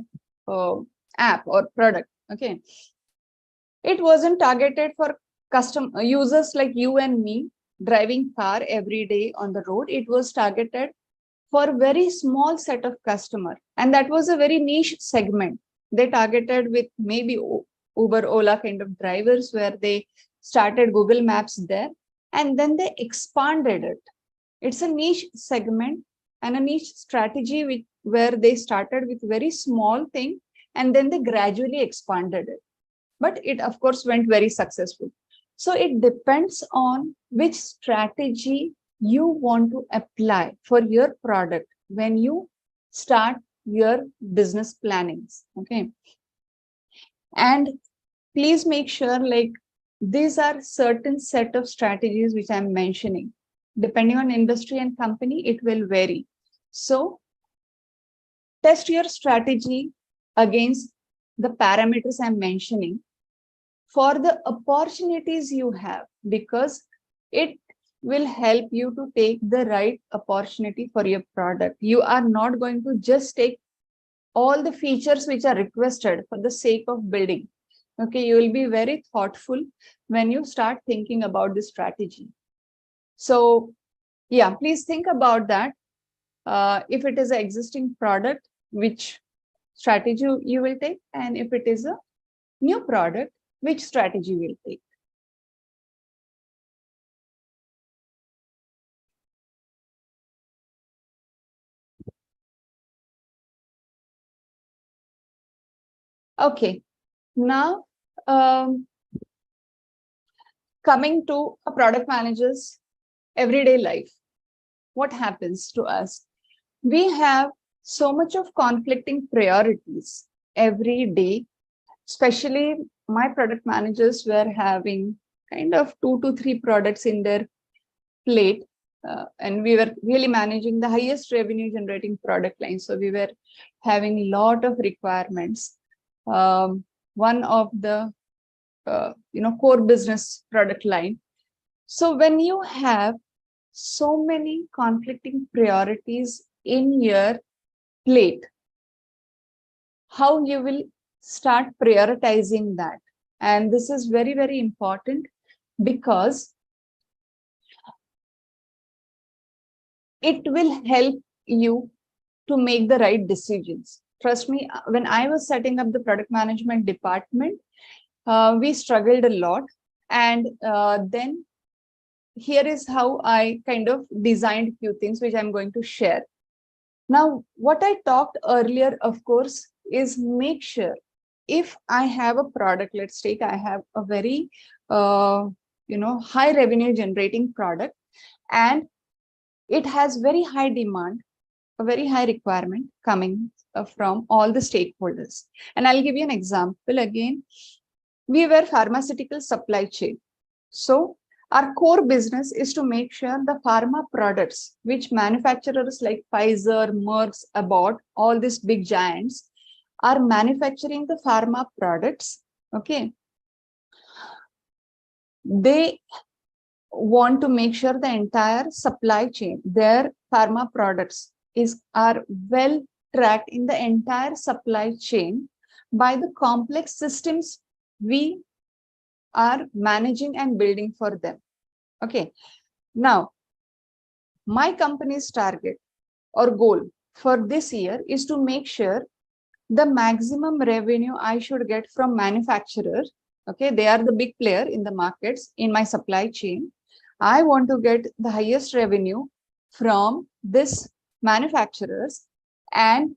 app or product, okay, it wasn't targeted for custom users like you and me driving car every day on the road. It was targeted for a very small set of customer, and that was a very niche segment. They targeted with maybe Uber, Ola kind of drivers, where they started Google Maps there, and then they expanded it. It's a niche segment and a niche strategy where they started with very small thing, and then they gradually expanded it. But it, of course, went very successful. So it depends on which strategy you want to apply for your product when you start your business plannings. Okay. And please make sure, like, these are certain set of strategies which I'm mentioning. Depending on industry and company, it will vary. So test your strategy against the parameters I'm mentioning for the opportunities you have, because it will help you to take the right opportunity for your product. You are not going to just take all the features which are requested for the sake of building. Okay, you will be very thoughtful when you start thinking about the strategy. So yeah, please think about that. If it is an existing product, which strategy you will take, and if it is a new product, which strategy will take. Okay, now coming to a product manager's everyday life, what happens to us? We have so much of conflicting priorities every day. Especially my product managers were having kind of 2 to 3 products in their plate, and we were really managing the highest revenue generating product line. So we were having a lot of requirements. One of the core business product line. So when you have so many conflicting priorities in your plate, how you will start prioritizing that? And this is very, very important, because it will help you to make the right decisions. Trust me, when I was setting up the product management department, we struggled a lot. And then here is how I kind of designed a few things which I'm going to share. Now, what I talked earlier, of course, is make sure if I have a product, let's take, I have a very, high revenue generating product, and it has very high demand, a very high requirement coming from all the stakeholders. And I'll give you an example again. We were pharmaceutical supply chain. So our core business is to make sure the pharma products, which manufacturers like Pfizer, Merck, Abbott, all these big giants are manufacturing the pharma products. Okay. They want to make sure the entire supply chain, their pharma products are well tracked in the entire supply chain by the complex systems we are managing and building for them. Okay. Now, my company's target or goal for this year is to make sure the maximum revenue I should get from manufacturers. Okay, they are the big player in the markets in my supply chain. I want to get the highest revenue from this manufacturers, and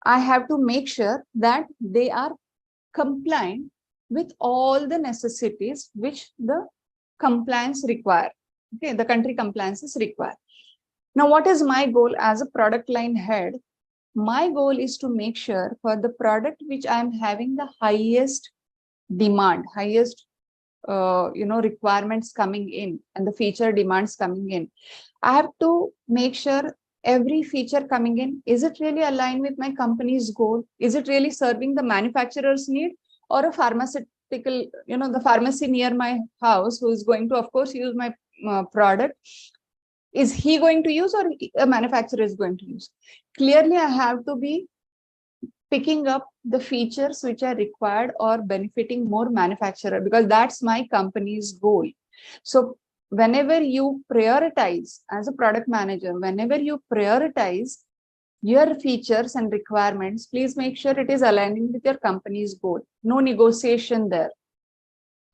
I have to make sure that they are compliant with all the necessities which the compliance require. Okay, the country compliances require. Now, what is my goal as a product line head? My goal is to make sure for the product which I am having the highest demand, highest requirements coming in and the feature demands coming in, I have to make sure every feature coming in, is it really aligned with my company's goal? Is it really serving the manufacturer's need, or a pharmaceutical, the pharmacy near my house who is going to, of course, use my product, is he going to use, or a manufacturer is going to use? Clearly, I have to be picking up the features which are required or benefiting more manufacturer, because that's my company's goal. So whenever you prioritize as a product manager, whenever you prioritize your features and requirements, please make sure it is aligning with your company's goal. No negotiation there.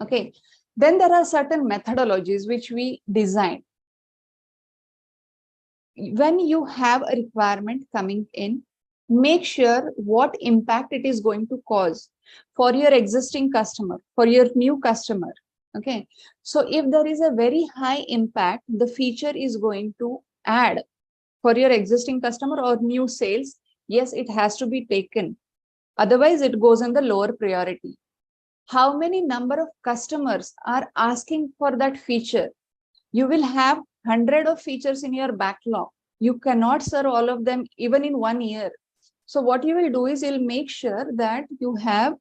Okay. Then there are certain methodologies which we design. When you have a requirement coming in, make sure what impact it is going to cause for your existing customer, for your new customer. Okay. So if there is a very high impact, the feature is going to add for your existing customer or new sales, yes, it has to be taken. Otherwise, it goes on the lower priority. How many number of customers are asking for that feature? You will have 100 of features in your backlog. You cannot serve all of them even in 1 year. So what you will do is you'll make sure that you have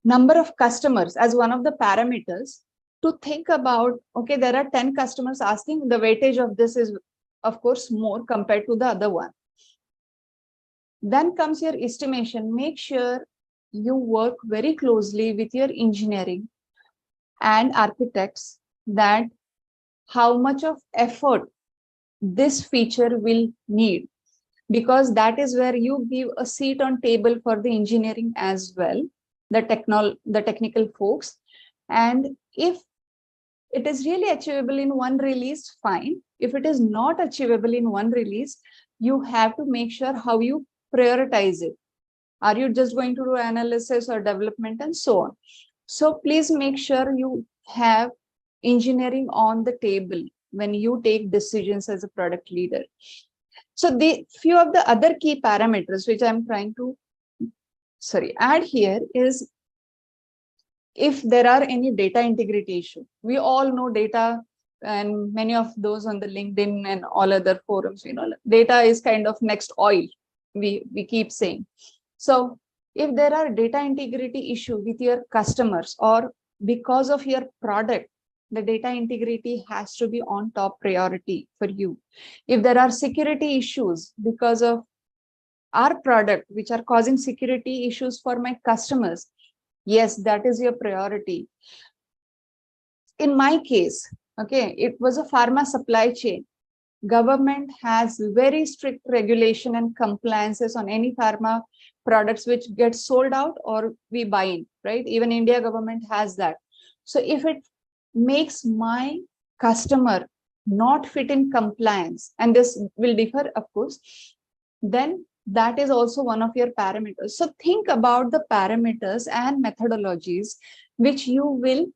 number of customers as one of the parameters to think about, okay, there are 10 customers asking, the weightage of this is, of course, more compared to the other one. Then comes your estimation. Make sure you work very closely with your engineering and architects that how much of effort this feature will need, because that is where you give a seat on table for the engineering as well, the technical folks. And if it is really achievable in one release, fine. If it is not achievable in one release, you have to make sure how you prioritize it. Are you just going to do analysis or development and so on? So please make sure you have engineering on the table when you take decisions as a product leader. So the few of the other key parameters which I'm trying to add here is, if there are any data integrity issue. We all know data, and many of those on the LinkedIn and all other forums, data is kind of next oil, we keep saying. So if there are data integrity issue with your customers, or because of your product, the data integrity has to be on top priority for you. If there are security issues because of our product, which are causing security issues for my customers, yes, that is your priority. In my case, okay, it was a pharma supply chain. Government has very strict regulation and compliances on any pharma products which get sold out or we buy in, right? Even India government has that. So if it makes my customer not fit in compliance, and this will differ, of course, then that is also one of your parameters. So think about the parameters and methodologies which you will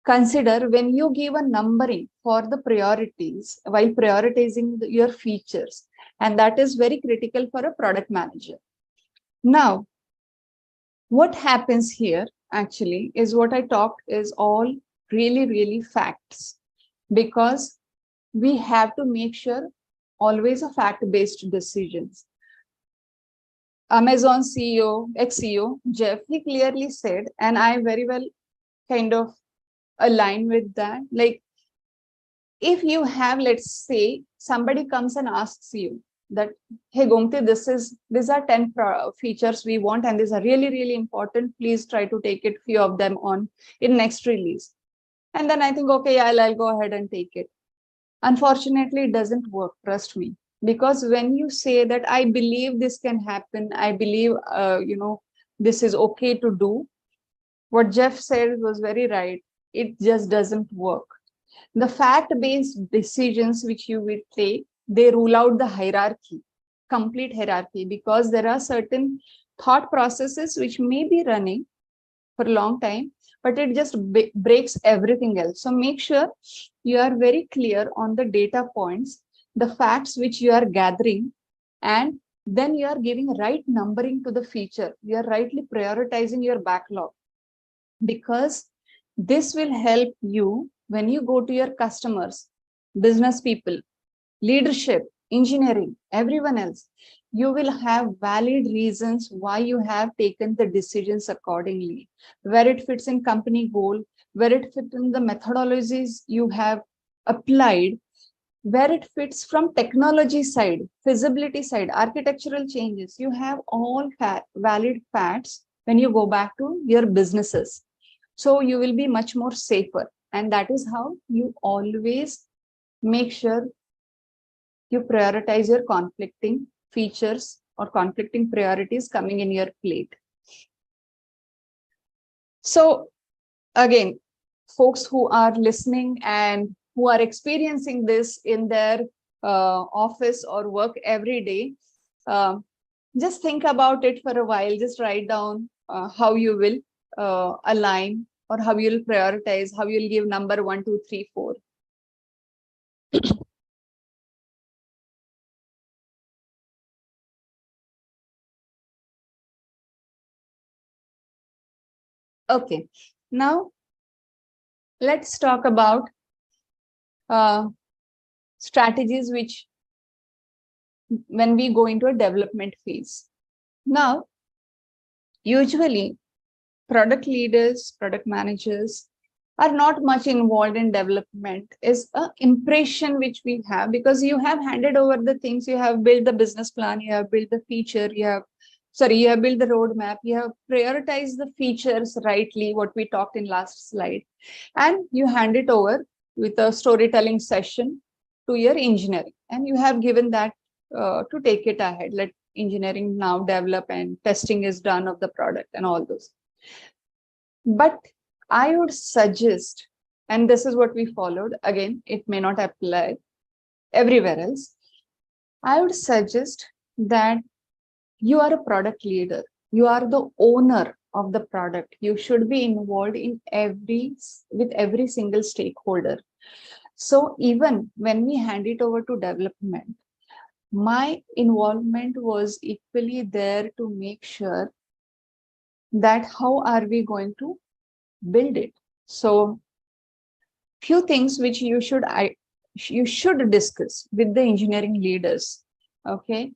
consider when you give a numbering for the priorities while prioritizing your features. And that is very critical for a product manager. Now, what happens here actually is what I talked is all really, really facts, because we have to make sure always a fact-based decisions. Amazon CEO, ex-CEO, Jeff, he clearly said, and I very well kind of align with that. Like, if you have, let's say, somebody comes and asks you that, hey, Gomati, these are 10 features we want, and these are really, really important. Please try to take it, few of them on in next release. And then I think, okay, I'll go ahead and take it. Unfortunately, it doesn't work, trust me. Because when you say that I believe this can happen, I believe, this is okay to do, what Jeff said was very right. It just doesn't work. The fact-based decisions which you will take, they rule out the hierarchy, complete hierarchy, because there are certain thought processes which may be running for a long time, but it just breaks everything else. So make sure you are very clear on the data points, the facts which you are gathering, and then you are giving right numbering to the feature. You are rightly prioritizing your backlog, because this will help you when you go to your customers, business people, leadership, engineering, everyone else. You will have valid reasons why you have taken the decisions accordingly, where it fits in company goal, where it fits in the methodologies you have applied, where it fits from technology side, feasibility side, architectural changes. You have all valid facts when you go back to your businesses. So you will be much more safer. And that is how you always make sure you prioritize your conflicting features or conflicting priorities coming in your plate. So again, folks who are listening and who are experiencing this in their office or work every day, just think about it for a while. Just write down how you will align, or how you'll prioritize, how you'll give number 1, 2, 3, 4. Okay, now let's talk about strategies which when we go into a development phase. Now, usually product leaders, product managers are not much involved in development, is an impression which we have, because you have handed over the things, you have built the business plan, you have built the feature, you have built the roadmap, you have prioritized the features rightly, what we talked in last slide, and you hand it over with a storytelling session to your engineering, and you have given that to take it ahead. Let engineering now develop, and testing is done of the product and all those. But I would suggest, and this is what we followed, again, it may not apply everywhere else. I would suggest that you are a product leader. You are the owner of the product. You should be involved in with every single stakeholder. So even when we hand it over to development, my involvement was equally there to make sure that how are we going to build it. So few things which you should discuss with the engineering leaders. Okay,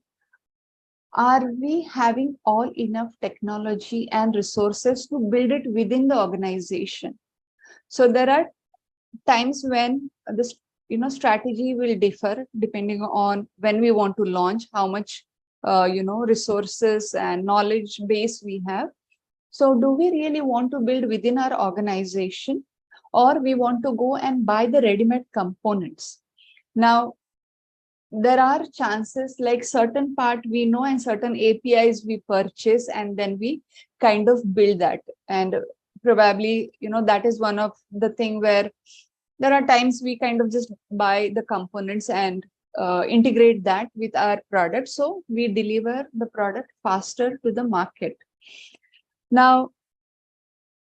are we having all enough technology and resources to build it within the organization? So there are times when this strategy will differ depending on when we want to launch, how much resources and knowledge base we have. So do we really want to build within our organization, or we want to go and buy the ready-made components? Now, there are chances like certain part we know and certain APIs we purchase, and then we kind of build that. And probably, that is one of the thing where there are times we kind of just buy the components and integrate that with our product. So we deliver the product faster to the market. Now,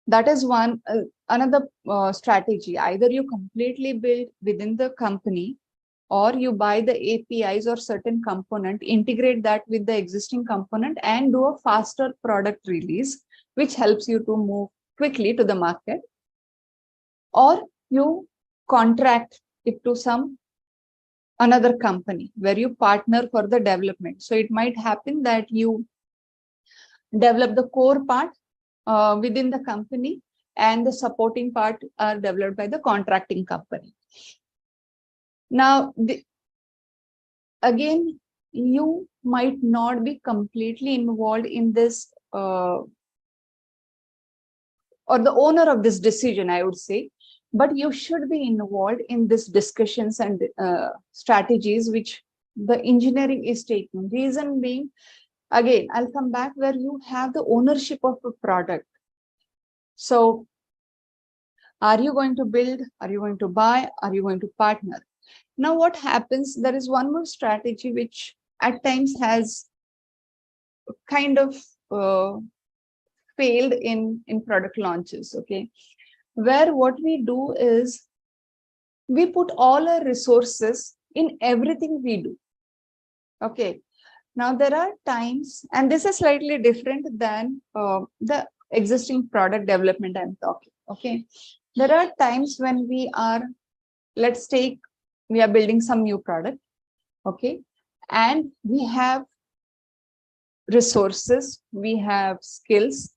that is one another strategy. Either you completely build within the company, or you buy the APIs or certain component, integrate that with the existing component, and do a faster product release, which helps you to move quickly to the market. Or you contract it to another company where you partner for the development. So it might happen that you develop the core part within the company, and the supporting part are developed by the contracting company. Now, again, you might not be completely involved in this or the owner of this decision, I would say, but you should be involved in these discussions and strategies which the engineering is taking. Reason being, again, I'll come back where you have the ownership of a product. So are you going to build? Are you going to buy? Are you going to partner? Now, what happens? There is one more strategy which at times has kind of failed in product launches, okay, where what we do is we put all our resources in everything we do. Okay, now there are times, and this is slightly different than the existing product development I'm talking. Okay, there are times when we are, let's take, we are building some new product. Okay, and we have resources, we have skills,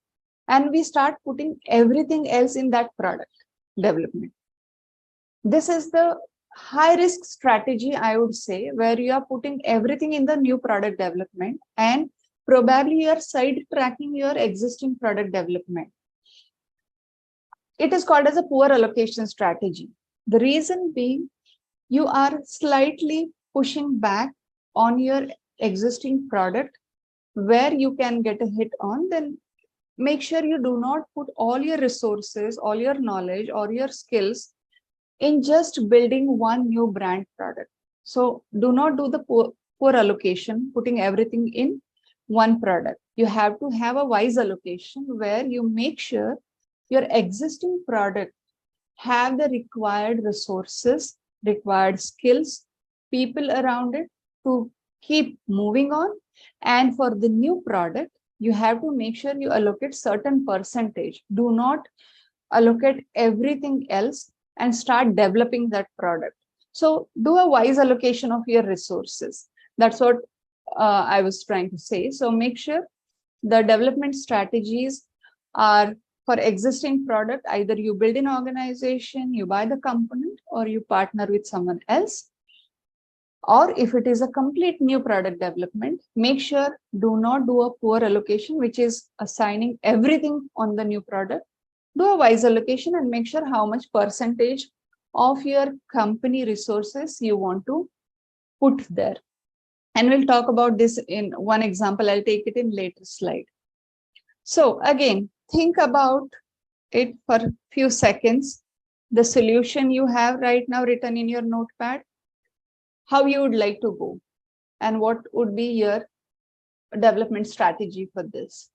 and we start putting everything else in that product development. This is the high risk strategy, I would say, where you are putting everything in the new product development and probably you are sidetracking your existing product development. It is called as a poor allocation strategy. The reason being, you are slightly pushing back on your existing product where you can get a hit on. Then make sure you do not put all your resources, all your knowledge, or your skills in just building one new brand product. So do not do the poor allocation, putting everything in one product. You have to have a wise allocation where you make sure your existing product have the required resources, required skills, people around it to keep moving on. And for the new product, you have to make sure you allocate certain percentage. Do not allocate everything else and start developing that product. So do a wise allocation of your resources. That's what I was trying to say. So make sure the development strategies are for existing product. Either you build an organization, you buy the component, or you partner with someone else. Or if it is a complete new product development, make sure do not do a poor allocation, which is assigning everything on the new product. Do a wise allocation and make sure how much percentage of your company resources you want to put there. And we'll talk about this in one example. I'll take it in later slide. So again, think about it for a few seconds. The solution you have right now written in your notepad, how you would like to go, and what would be your development strategy for this.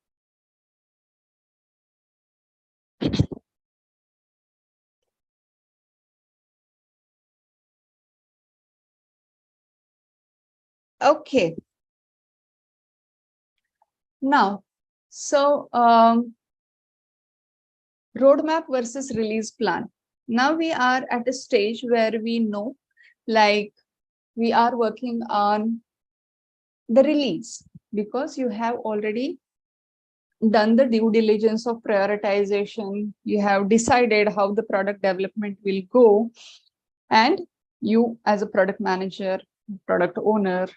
Okay. Now, so roadmap versus release plan. Now we are at a stage where we know, like, we are working on the release because you have already done the due diligence of prioritization. You have decided how the product development will go. And you as a product manager, product owner,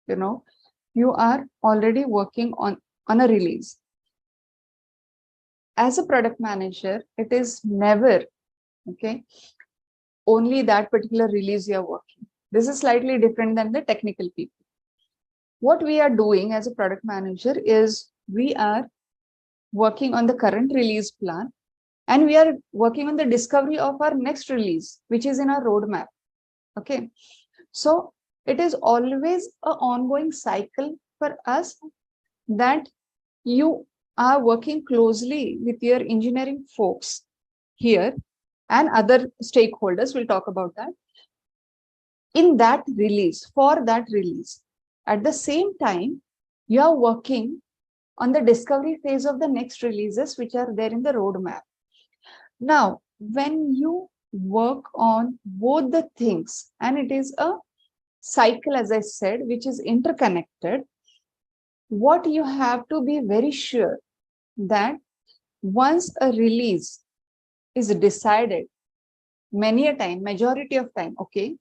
you know, you are already working on a release. As a product manager, it is never, okay, only that particular release you are working. This is slightly different than the technical people. What we are doing as a product manager is we are working on the current release plan, and we are working on the discovery of our next release, which is in our roadmap. Okay, so it is always an ongoing cycle for us that you are working closely with your engineering folks here and other stakeholders. We'll talk about that in that release, for that release. At the same time, you are working on the discovery phase of the next releases, which are there in the roadmap. Now, when you work on both the things, and it is a cycle, as I said, which is interconnected, what you have to be very sure that once a release is decided, many a time, majority of time, okay,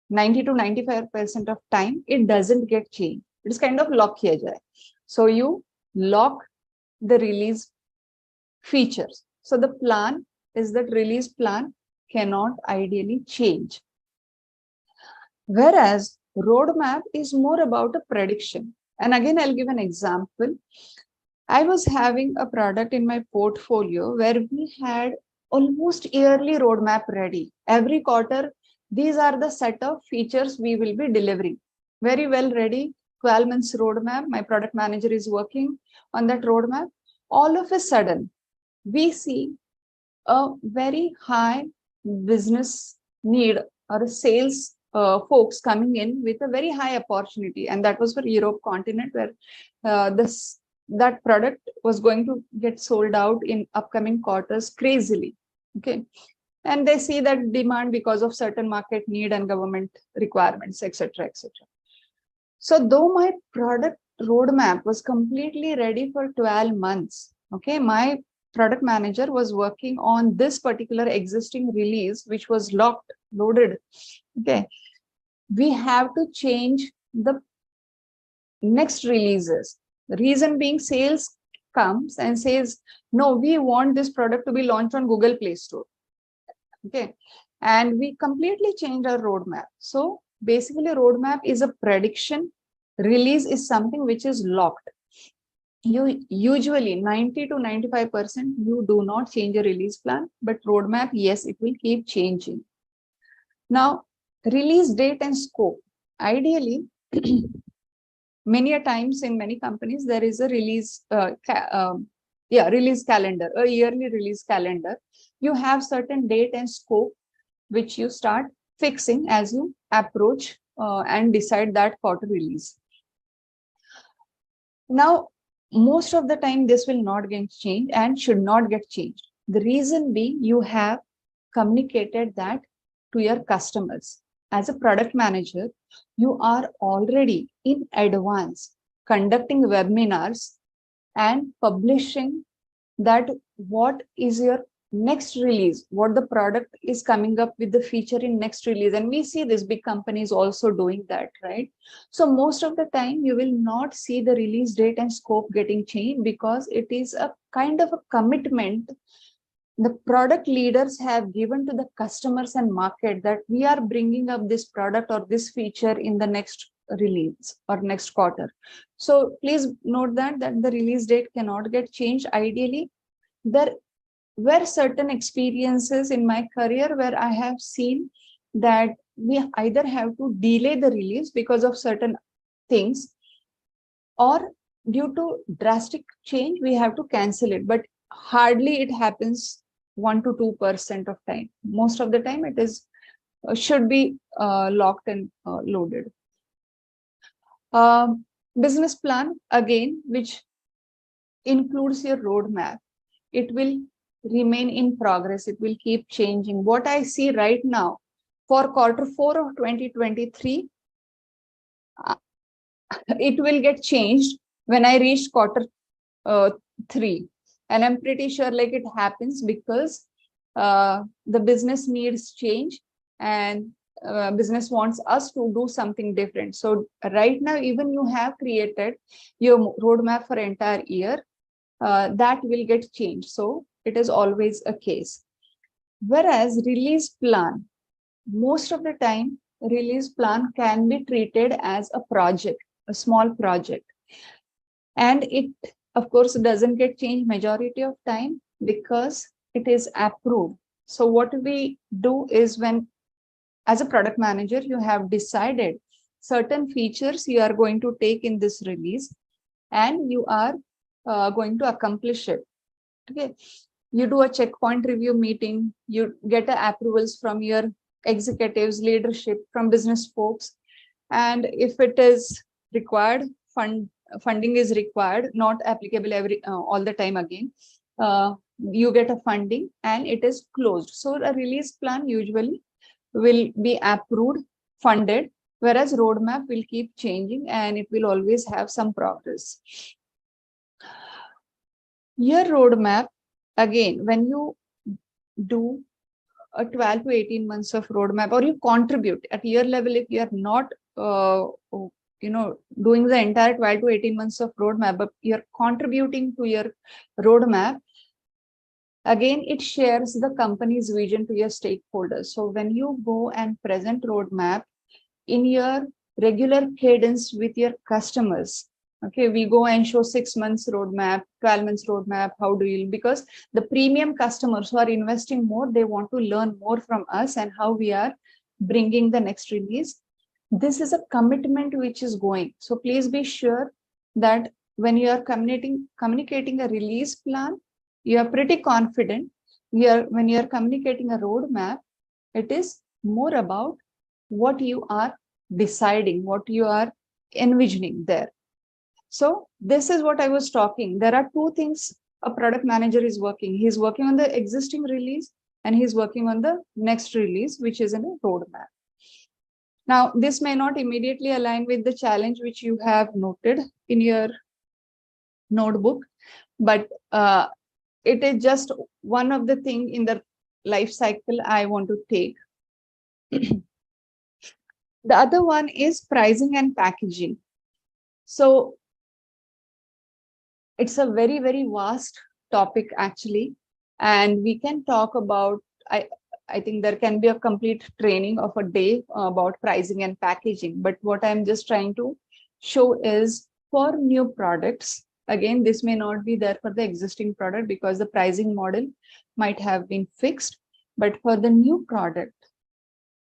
90 to 95% of time, it doesn't get changed. It is kind of lock kiya jaye. So you lock the release features. So the plan is that release plan cannot ideally change. Whereas roadmap is more about a prediction. And again, I'll give an example. I was having a product in my portfolio where we had almost yearly roadmap ready. Every quarter, these are the set of features we will be delivering. Very well ready. 12 months roadmap. My product manager is working on that roadmap. All of a sudden, we see a very high business need or a sales folks coming in with a very high opportunity, and that was for Europe continent, where that product was going to get sold out in upcoming quarters crazily. Okay, and they see that demand because of certain market need and government requirements, etc., etc. So though my product roadmap was completely ready for 12 months, okay, my product manager was working on this particular existing release, which was locked, loaded. Okay, we have to change the next releases. The reason being, sales comes and says, no, we want this product to be launched on Google Play Store. Okay, and we completely change our roadmap. So basically, roadmap is a prediction. Release is something which is locked. You usually 90 to 95% you do not change a release plan, but roadmap, yes, it will keep changing. Now, release date and scope. Ideally, many a times in many companies there is a release release calendar, a yearly release calendar. You have certain date and scope which you start fixing as you approach and decide that quarter release. Now, most of the time this will not get changed and should not get changed. The reason being, you have communicated that to your customers. As a product manager, you are already in advance conducting webinars and publishing that what is your next release, what the product is coming up with the feature in next release. And we see this big companies also doing that, right? So most of the time you will not see the release date and scope getting changed, because it is a kind of a commitment the product leaders have given to the customers and market, that we are bringing up this product or this feature in the next release or next quarter. So please note that the release date cannot get changed. Ideally, there were certain experiences in my career where I have seen that we either have to delay the release because of certain things, or due to drastic change, we have to cancel it. But hardly it happens 1 to 2% of time. Most of the time it is should be locked and loaded. Business plan, again, which includes your roadmap. It will remain in progress. It will keep changing. What I see right now for Q4 of 2023, it will get changed when I reach Q3. And I'm pretty sure like it happens because the business needs change, and business wants us to do something different. So right now, even you have created your roadmap for entire year, that will get changed. So it is always a case. Whereas release plan, most of the time, release plan can be treated as a project, a small project. And it, of course, doesn't get changed majority of time because it is approved. So what we do is, when as a product manager, you have decided certain features you are going to take in this release, and you are going to accomplish it. Okay, you do a checkpoint review meeting, you get approvals from your executives, leadership, from business folks, and if it is required, funding is required, not applicable all the time again, you get a funding and it is closed. So a release plan usually will be approved, funded, whereas roadmap will keep changing and it will always have some progress. Your roadmap, again, when you do a 12 to 18 months of roadmap, or you contribute at year level, if you are not doing the entire 12 to 18 months of roadmap, but you're contributing to your roadmap, again, it shares the company's vision to your stakeholders. So when you go and present roadmap in your regular cadence with your customers, okay, we go and show 6 months roadmap, 12 months roadmap, how do you, because the premium customers who are investing more, they want to learn more from us and how we are bringing the next release. This is a commitment which is going. So please be sure that when you are communicating a release plan, you are pretty confident. When you are communicating a roadmap, it is more about what you are deciding, what you are envisioning there. So this is what I was talking. There are two things a product manager is working. He's working on the existing release and he's working on the next release, which is in a roadmap. Now, this may not immediately align with the challenge which you have noted in your notebook, but it is just one of the things in the life cycle I want to take. The other one is pricing and packaging. So it's a very, very vast topic actually, and we can talk about, I think there can be a complete training of a day about pricing and packaging. But what I'm just trying to show is for new products, again, this may not be there for the existing product because the pricing model might have been fixed. But for the new product,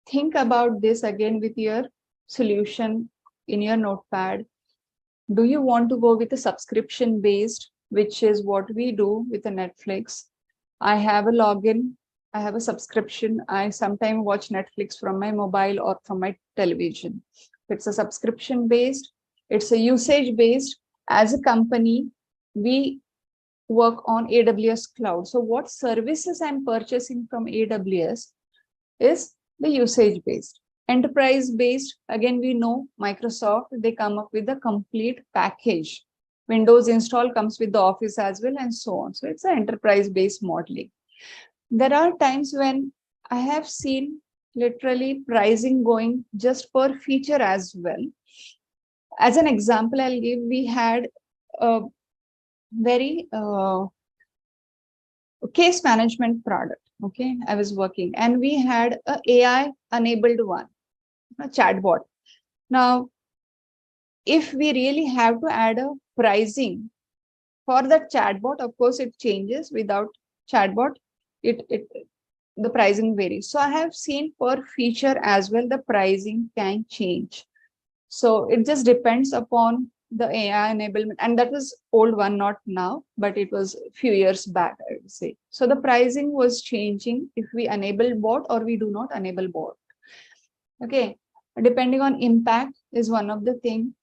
think about this again with your solution in your notepad. Do you want to go with a subscription based, which is what we do with a Netflix? I have a login, I have a subscription. I sometimes watch Netflix from my mobile or from my television. It's a subscription based, it's a usage based. As a company, we work on AWS cloud. So what services I'm purchasing from AWS is the usage based. Enterprise based, again, we know Microsoft, they come up with a complete package. Windows install comes with the Office as well, and so on. So it's an enterprise based modeling. There are times when I have seen literally pricing going just per feature as well. As an example, I'll give, we had a very case management product. Okay, I was working and we had a AI enabled one, a chatbot. Now, if we really have to add a pricing for that chatbot, of course, it changes. Without chatbot, the pricing varies. So I have seen per feature as well, the pricing can change. So it just depends upon the AI enablement. And that was old one, not now, but it was a few years back, I would say. So the pricing was changing if we enable bot or we do not enable bot. Okay, depending on impact is one of the thing.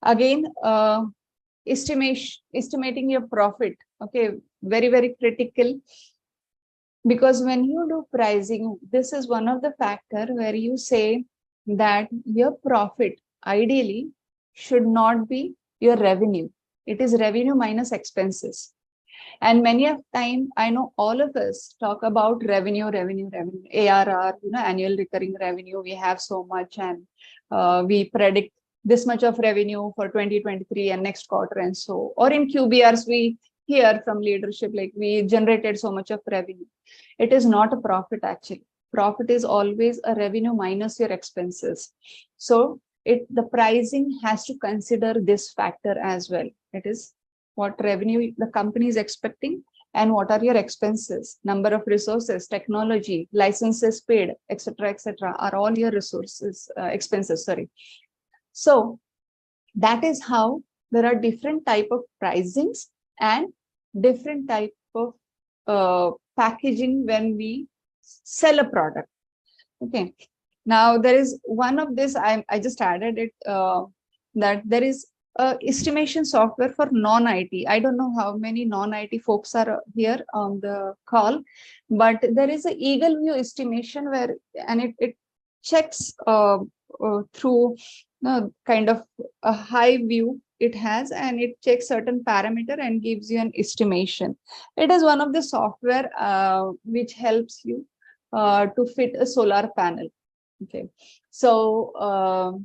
Again, estimating your profit. Okay, very, very critical. Because when you do pricing, this is one of the factor where you say that your profit ideally should not be your revenue. It is revenue minus expenses. And many of time, I know all of us talk about revenue, ARR, annual recurring revenue. We have so much, and we predict this much of revenue for 2023 and next quarter, and so. Or in QBRs, we hear from leadership like we generated so much of revenue. It is not a profit actually. Profit is always a revenue minus your expenses. So the pricing has to consider this factor as well. It is what revenue the company is expecting and what are your expenses, number of resources, technology, licenses paid, etc., are all your resources, expenses, sorry. So that is how there are different type of pricings and different type of packaging when we sell a product. Okay. Now there is one of this, I just added it, that there is estimation software for non-IT. I don't know how many non-IT folks are here on the call, but there is an Eagle View estimation where, and it checks through kind of a high view it has, and it checks certain parameter and gives you an estimation. It is one of the software which helps you to fit a solar panel. Okay, so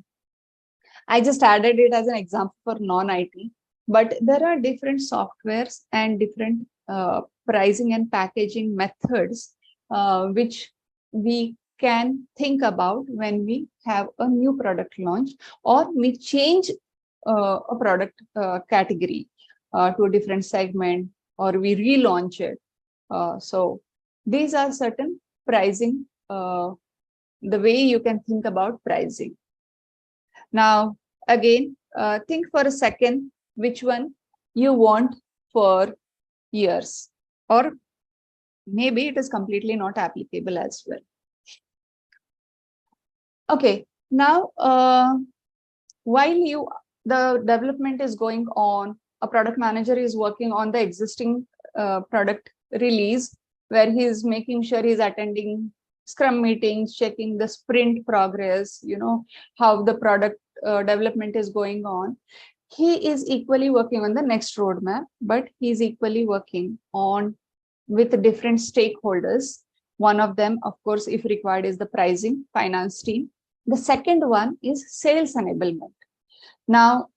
I just added it as an example for non-IT, but there are different softwares and different pricing and packaging methods which we can think about when we have a new product launch or we change a product category to a different segment, or we relaunch it. So these are certain pricing the way you can think about pricing. Now, again, think for a second which one you want for years, or maybe it is completely not applicable as well. Okay, now while the development is going on, a product manager is working on the existing product release, where he is making sure he's attending Scrum meetings, checking the sprint progress, how the product development is going on. He is equally working on the next roadmap, but he's equally working on with different stakeholders. One of them, of course, if required, is the pricing, finance team. The second one is sales enablement. Now,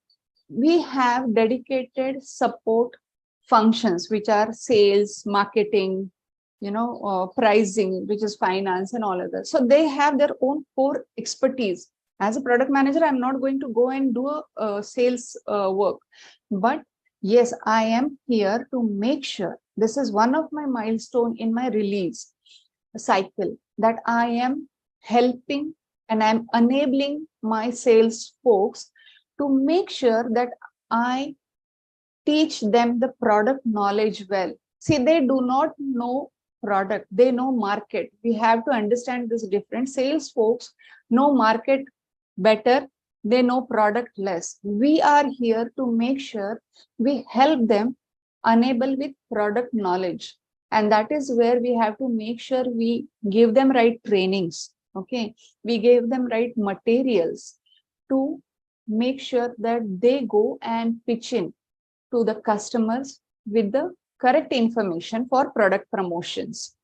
we have dedicated support functions, which are sales, marketing, pricing, which is finance and all of that. So they have their own core expertise. As a product manager, I'm not going to go and do a sales work. But yes, I am here to make sure this is one of my milestone in my release cycle, that I am helping and I'm enabling my sales folks to make sure that I teach them the product knowledge well. See, they do not know product, they know market. We have to understand this difference. Sales folks know market better, they know product less. We are here to make sure we help them enable with product knowledge. And that is where we have to make sure we give them right trainings. Okay, we gave them right materials to make sure that they go and pitch in to the customers with the correct information for product promotions.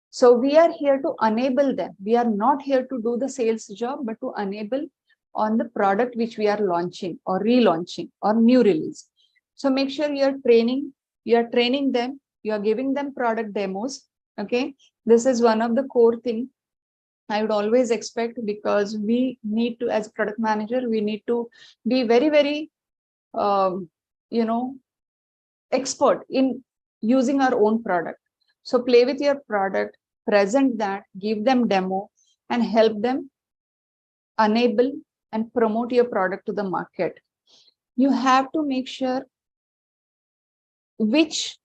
So we are here to enable them. We are not here to do the sales job, but to enable on the product which we are launching or relaunching or new release. So make sure you are training them, you are giving them product demos. Okay, this is one of the core things I would always expect, because we need to, as a product manager, we need to be very, very, expert in using our own product. So play with your product, present that, give them demo, and help them enable and promote your product to the market. You have to make sure which,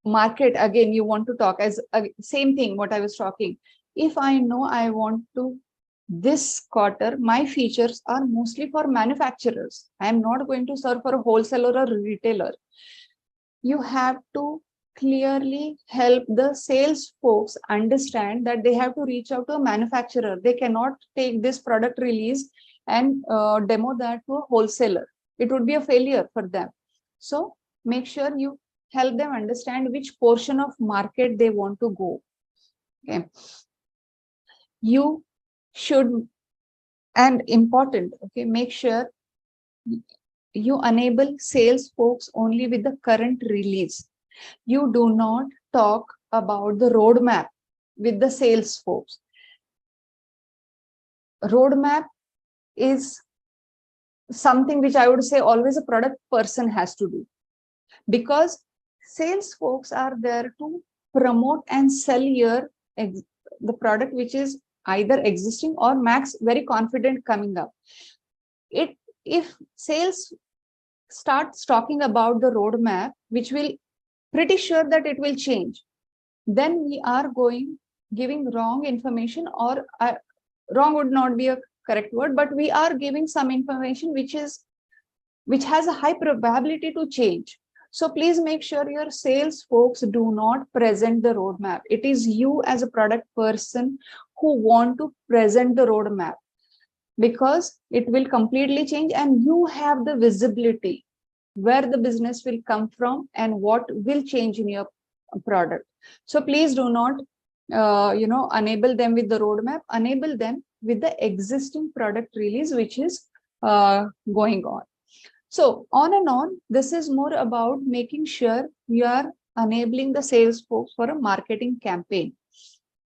market, again, you want to talk as same thing what I was talking. If I know I want to, this quarter, my features are mostly for manufacturers. I am not going to serve for a wholesaler or a retailer. You have to clearly help the sales folks understand that they have to reach out to a manufacturer. They cannot take this product release and demo that to a wholesaler. It would be a failure for them. So make sure you help them understand which portion of market they want to go. Okay. You should, and important, okay, make sure you enable sales folks only with the current release. You do not talk about the roadmap with the sales folks. Roadmap is something which I would say always a product person has to do, because sales folks are there to promote and sell the product which is either existing or max very confident coming up. If sales starts talking about the roadmap, which will pretty sure that it will change, then we are giving wrong information, or wrong would not be a correct word, but we are giving some information which has a high probability to change. So please make sure your sales folks do not present the roadmap. It is you as a product person who want to present the roadmap, because it will completely change and you have the visibility where the business will come from and what will change in your product. So please do not, enable them with the roadmap, enable them with the existing product release, which is going on. So on and on, this is more about making sure you are enabling the sales folks for a marketing campaign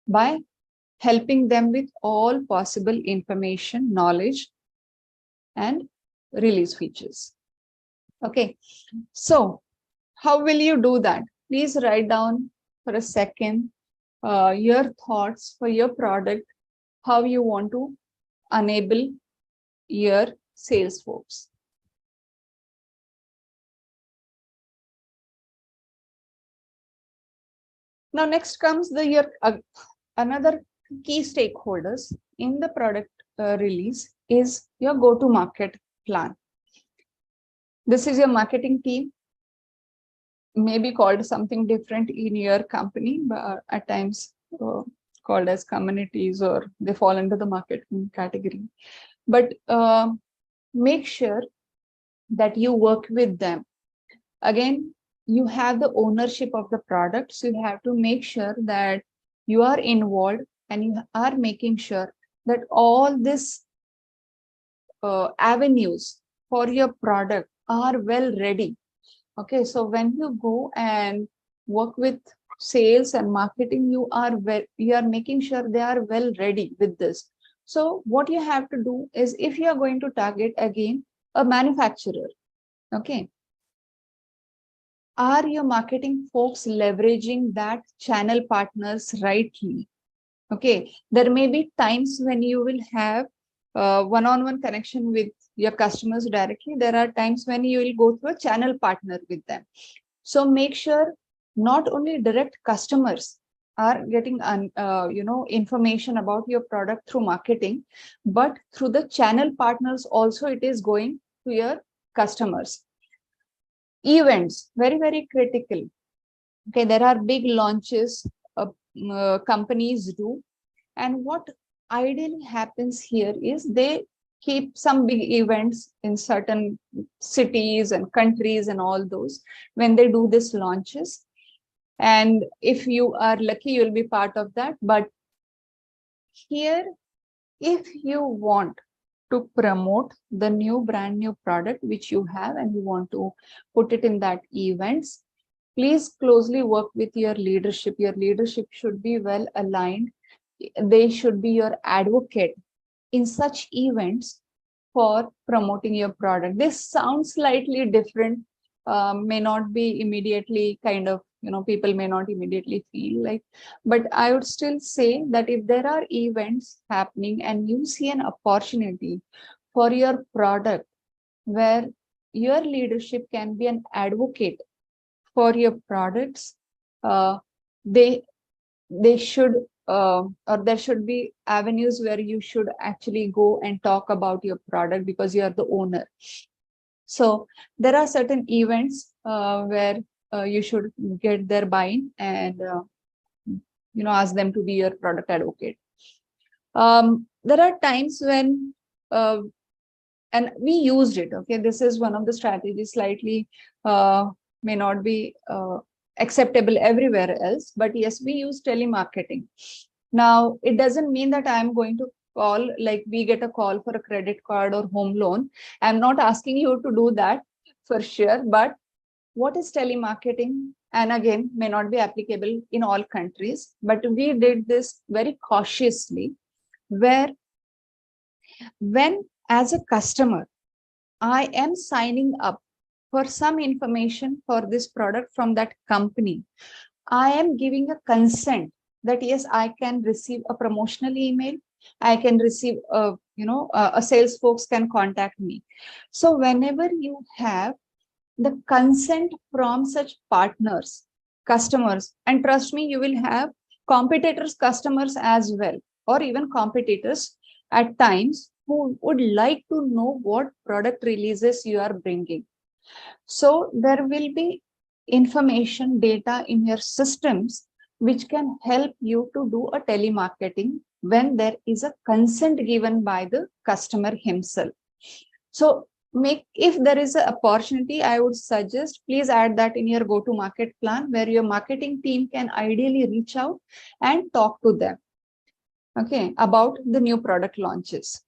by helping them with all possible information, knowledge, and release features. Okay, so how will you do that? Please write down for a second your thoughts for your product, how you want to enable your sales folks. Now, next comes your another key stakeholders in the product release is your go-to-market plan. This is your marketing team, maybe called something different in your company, but at times called as communities, or they fall into the marketing category. But make sure that you work with them. Again, you have the ownership of the product, so you have to make sure that you are involved and you are making sure that all these avenues for your product are well ready. Okay, so when you go and work with sales and marketing, you are making sure they are well ready with this. So what you have to do is, if you are going to target again a manufacturer, okay, are your marketing folks leveraging that channel partners rightly? Okay, there may be times when you will have one-on-one connection with your customers directly. There are times when you will go through a channel partner with them. So make sure not only direct customers are getting information about your product through marketing, but through the channel partners also it is going to your customers. Events, very, very critical. Okay, there are big launches companies do, and what ideally happens here is they keep some big events in certain cities and countries and all those when they do this launches. And if you are lucky, you'll be part of that. But here, if you want to promote the brand new product which you have and you want to put it in that events, please closely work with your leadership. Your leadership should be well aligned. They should be your advocate in such events for promoting your product. This sounds slightly different, may not be immediately kind of, people may not immediately feel like, but I would still say that if there are events happening and you see an opportunity for your product where your leadership can be an advocate for your products, they should or there should be avenues where you should actually go and talk about your product because you are the owner. So there are certain events where you should get their buy-in and ask them to be your product advocate. There are times when and we used it. Okay, this is one of the strategies, slightly may not be acceptable everywhere else, but yes, we use telemarketing. Now, it doesn't mean that I'm going to call, like we get a call for a credit card or home loan. I'm not asking you to do that for sure, but what is telemarketing? And again, may not be applicable in all countries, but we did this very cautiously, where when as a customer, I am signing up for some information for this product from that company, I am giving a consent that yes, I can receive a promotional email, I can receive a sales folks can contact me. So whenever you have the consent from such partners, customers, and trust me, you will have competitors, customers as well, or even competitors at times who would like to know what product releases you are bringing. So there will be information data in your systems which can help you to do a telemarketing when there is a consent given by the customer himself. So if there is an opportunity, I would suggest please add that in your go-to-market plan, where your marketing team can ideally reach out and talk to them, okay, about the new product launches.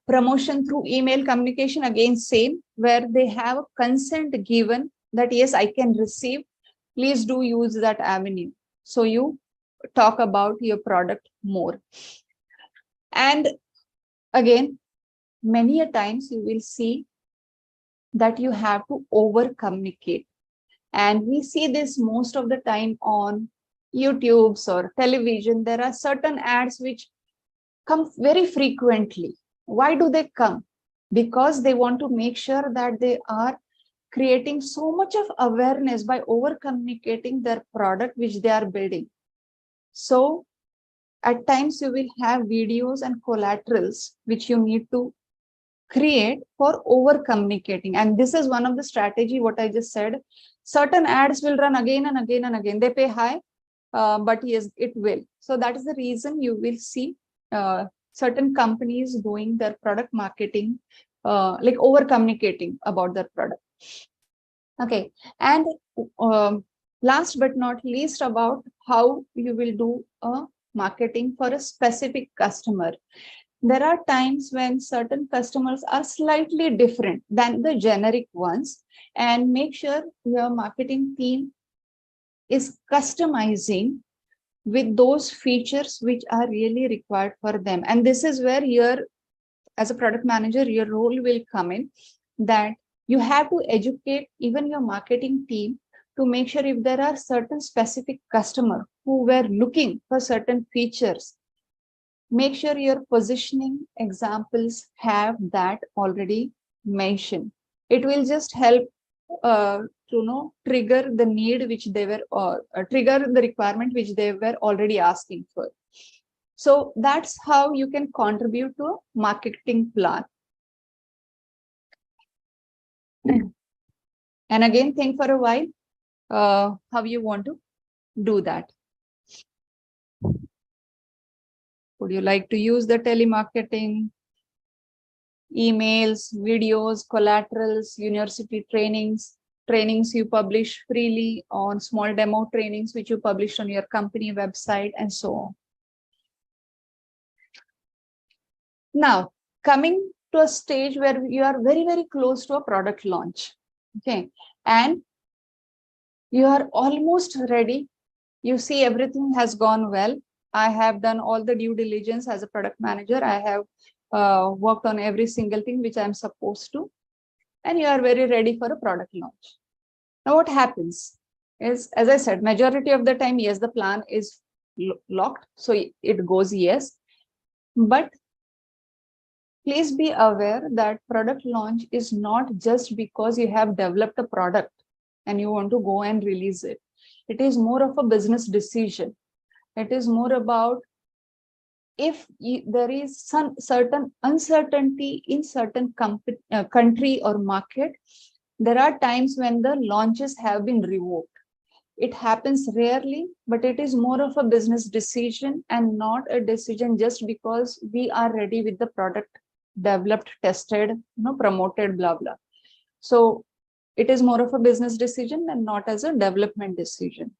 Promotion through email communication, again same, where they have a consent given that yes, I can receive, please do use that avenue. So you talk about your product more. And again, many a times you will see that you have to over communicate, and we see this most of the time on YouTubes or television, there are certain ads which come very frequently. Why do they come? Because they want to make sure that they are creating so much of awareness by over communicating their product which they are building. So at times you will have videos and collaterals which you need to create for over communicating. And this is one of the strategy, what I just said. Certain ads will run again and again and again. They pay high, but yes, it will. So that is the reason you will see certain companies doing their product marketing, like over communicating about their product. Okay. And last but not least, about how you will do a marketing for a specific customer. There are times when certain customers are slightly different than the generic ones, and make sure your marketing team is customizing with those features which are really required for them. And this is where your, as a product manager, your role will come in, that you have to educate even your marketing team to make sure if there are certain specific customer who were looking for certain features, make sure your positioning examples have that already mentioned. It will just help to trigger the need which they were, or trigger the requirement which they were already asking for. So that's how you can contribute to a marketing plan. And again, think for a while how you want to do that. Would you like to use the telemarketing, emails, videos, collaterals, university trainings you publish freely on, small demo trainings which you publish on your company website, and so on. Now, coming to a stage where you are very, very close to a product launch. Okay. And you are almost ready. You see everything has gone well. I have done all the due diligence as a product manager. I have worked on every single thing which I'm supposed to. And you are very ready for a product launch. Now, what happens is, as I said, majority of the time, yes, the plan is locked. So it goes yes. But please be aware that product launch is not just because you have developed a product and you want to go and release it. It is more of a business decision. It is more about if there is some certain uncertainty in certain country or market, there are times when the launches have been revoked. It happens rarely, but it is more of a business decision and not a decision just because we are ready with the product developed, tested, promoted, blah, blah. So it is more of a business decision and not as a development decision.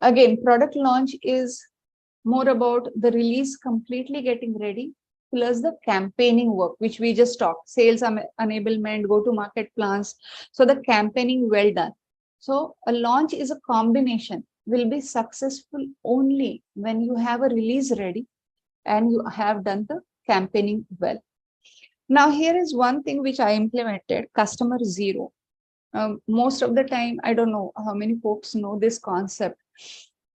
Again, product launch is more about the release completely getting ready, plus the campaigning work, which we just talked, sales enablement, go-to-market plans. So the campaigning well done. So a launch is a combination, will be successful only when you have a release ready and you have done the campaigning well. Now, here is one thing which I implemented, customer zero. Most of the time, I don't know how many folks know this concept.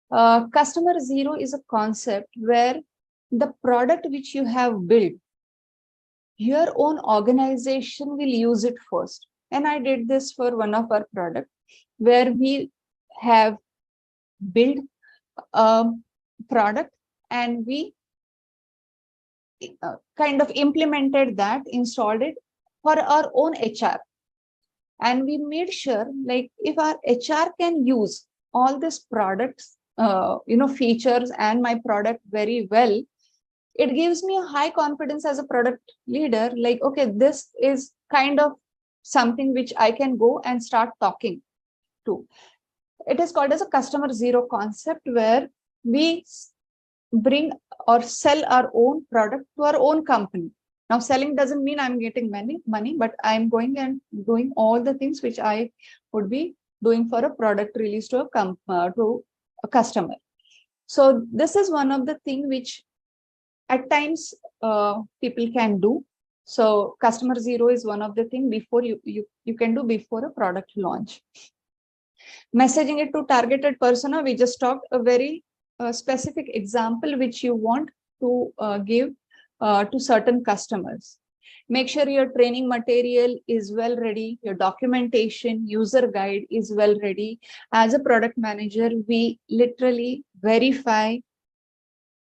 Customer zero is a concept where the product which you have built, your own organization will use it first. And I did this for one of our products where we have built a product and we kind of implemented that, installed it for our own HR. And we made sure, like, if our HR can use all these products, features and my product very well, it gives me a high confidence as a product leader. Like, okay, this is kind of something which I can go and start talking to. It is called as a customer zero concept, where we bring or sell our own product to our own company. Now, selling doesn't mean I'm getting money, but I'm going and doing all the things which I would be doing for a product release to a customer. So this is one of the things which at times people can do. So customer zero is one of the things before you can do before a product launch. Messaging it to targeted persona, we just talked a very specific example which you want to give to certain customers. Make sure your training material is well ready, your documentation, user guide is well ready. As a product manager, we literally verify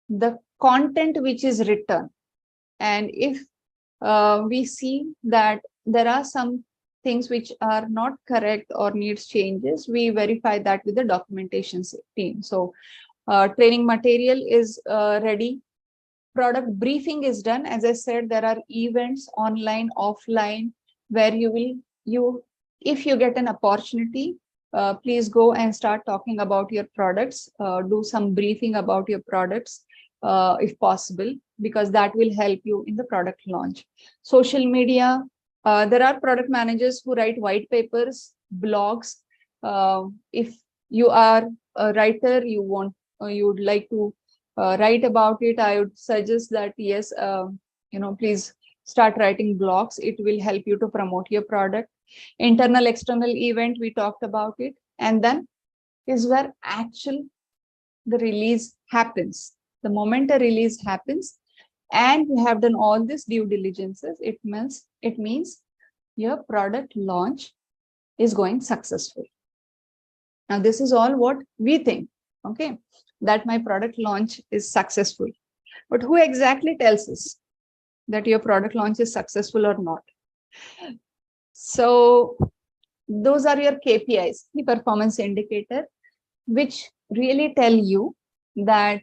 the content which is written. And if we see that there are some things which are not correct or needs changes, we verify that with the documentation team. So training material is ready. Product briefing is done. As I said, there are events online, offline, where if you get an opportunity, please go and start talking about your products, do some briefing about your products, if possible, because that will help you in the product launch. Social media, there are product managers who write white papers, blogs. If you are a writer, you would like to write about it, I would suggest that yes, please start writing blogs. It will help you to promote your product. Internal, external event, we talked about it. And then is where the release happens. The moment a release happens and you have done all these due diligences, it means your product launch is going successful. Now, this is all what we think, okay, that my product launch is successful. But who exactly tells us that your product launch is successful or not? So those are your KPIs, key performance indicator, which really tell you that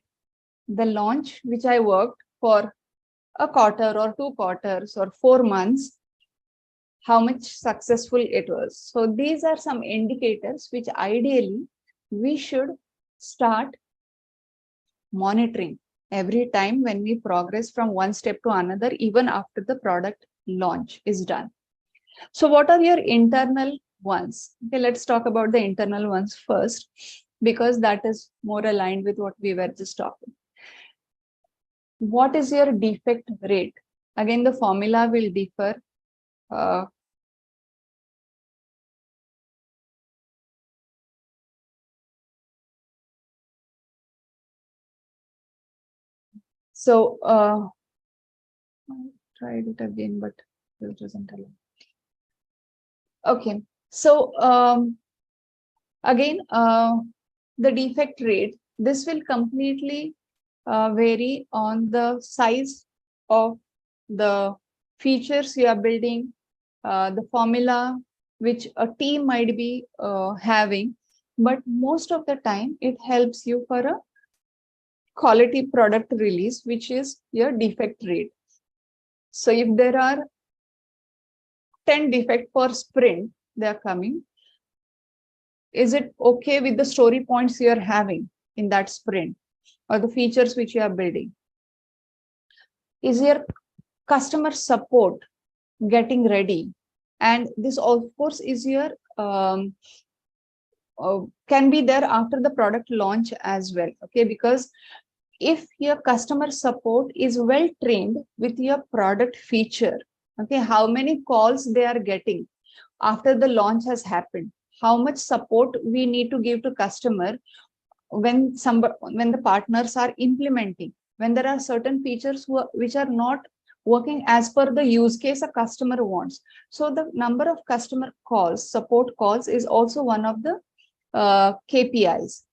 the launch which I worked for a quarter or 2 quarters or 4 months, how much successful it was. So these are some indicators which ideally we should start monitoring every time when we progress from one step to another, even after the product launch is done. So what are your internal ones? Okay, let's talk about the internal ones first, because that is more aligned with what we were just talking. What is your defect rate? Again, the formula will differ. So I tried it again, but it doesn't allow. Okay, so again, the defect rate, this will completely vary on the size of the features you are building, the formula which a team might be having, but most of the time it helps you for a quality product release, which is your defect rate. So if there are 10 defects per sprint, they are coming. Is it okay with the story points you are having in that sprint or the features which you are building? Is your customer support getting ready? And this, of course, is your can be there after the product launch as well. Okay, because if your customer support is well trained with your product feature, okay, how many calls they are getting after the launch has happened, how much support we need to give to customer when the partners are implementing, when there are certain features which are not working as per the use case a customer wants. So the number of customer calls, support calls, is also one of the KPIs.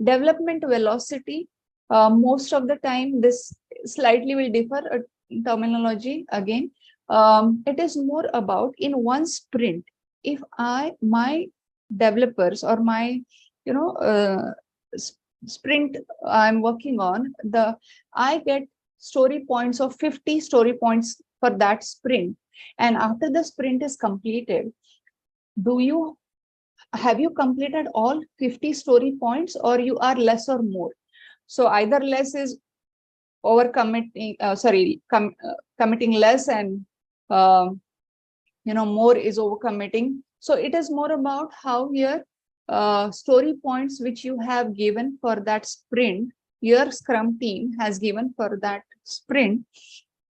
Development velocity, most of the time this slightly will differ terminology again. It is more about in one sprint, if my developers or my sprint I'm working on, I get story points of 50 story points for that sprint, and after the sprint is completed, have you completed all 50 story points, or you are less or more? So either less is committing less, and more is over committing. So it is more about how your story points which you have given for that sprint, your Scrum team has given for that sprint,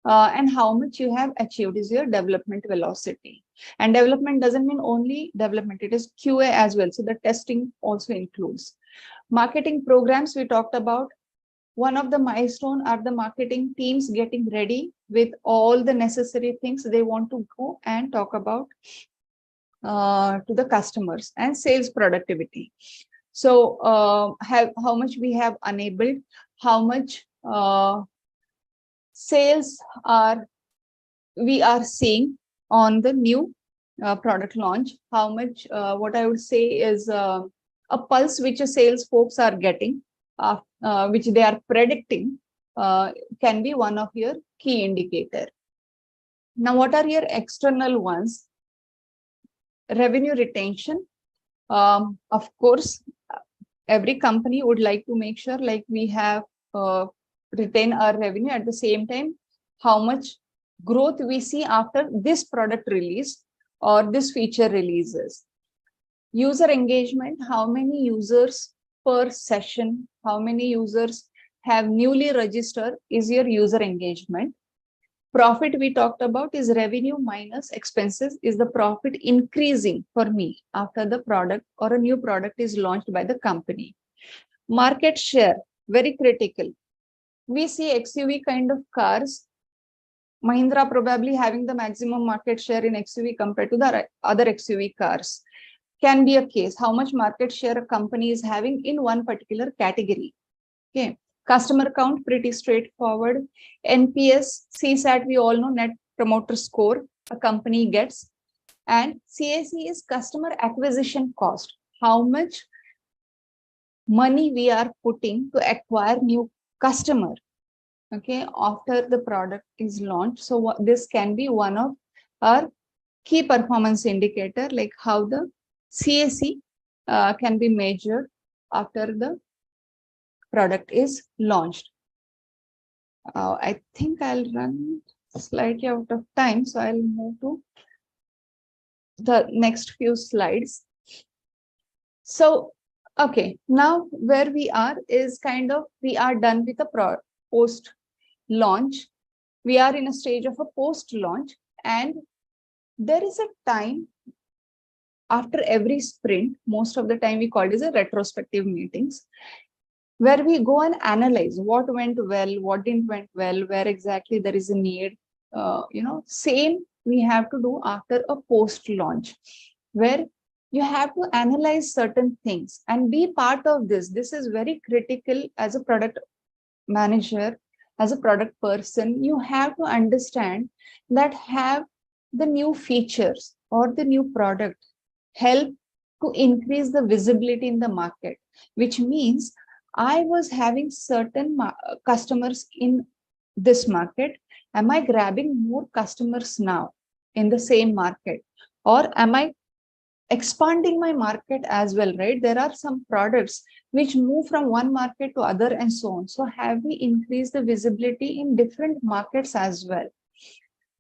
and how much you have achieved is your development velocity. And development doesn't mean only development, it is QA as well. So the testing also includes. Marketing programs we talked about. One of the milestone are the marketing teams getting ready with all the necessary things they want to go and talk about to the customers. And sales productivity. So how much we have enabled, how much sales we are seeing on the new product launch, how much what I would say is a pulse which a sales folks are getting, which they are predicting, can be one of your key indicator. Now, what are your external ones? Revenue retention. Of course, every company would like to make sure like we have retain our revenue. At the same time, how much growth we see after this product release or this feature releases. User engagement, how many users per session, how many users have newly registered is your user engagement. Profit we talked about is revenue minus expenses. Is the profit increasing for me after the product or a new product is launched by the company? Market share, very critical. We see XUV kind of cars, Mahindra probably having the maximum market share in XUV compared to the other XUV cars. Can be a case. How much market share a company is having in one particular category? Okay. Customer count, pretty straightforward. NPS, CSAT, we all know, net promoter score a company gets. And CAC is customer acquisition cost. How much money we are putting to acquire new customer, okay, after the product is launched. So this can be one of our key performance indicator, like how the CAC can be measured after the product is launched. I think I'll run slightly out of time, so I'll move to the next few slides. So, okay, now where we are is kind of, we are done with the post launch. We are in a stage of a post launch, and there is a time after every sprint. Most of the time we call it as a retrospective meetings, where we go and analyze what went well, what didn't went well, where exactly there is a need. Same we have to do after a post launch, where you have to analyze certain things and be part of this. This is very critical as a product manager, as a product person. You have to understand that have the new features or the new product help to increase the visibility in the market, which means I was having certain customers in this market. Am I grabbing more customers now in the same market, or am I expanding my market as well, right? There are some products which move from one market to other and so on. So have we increased the visibility in different markets as well?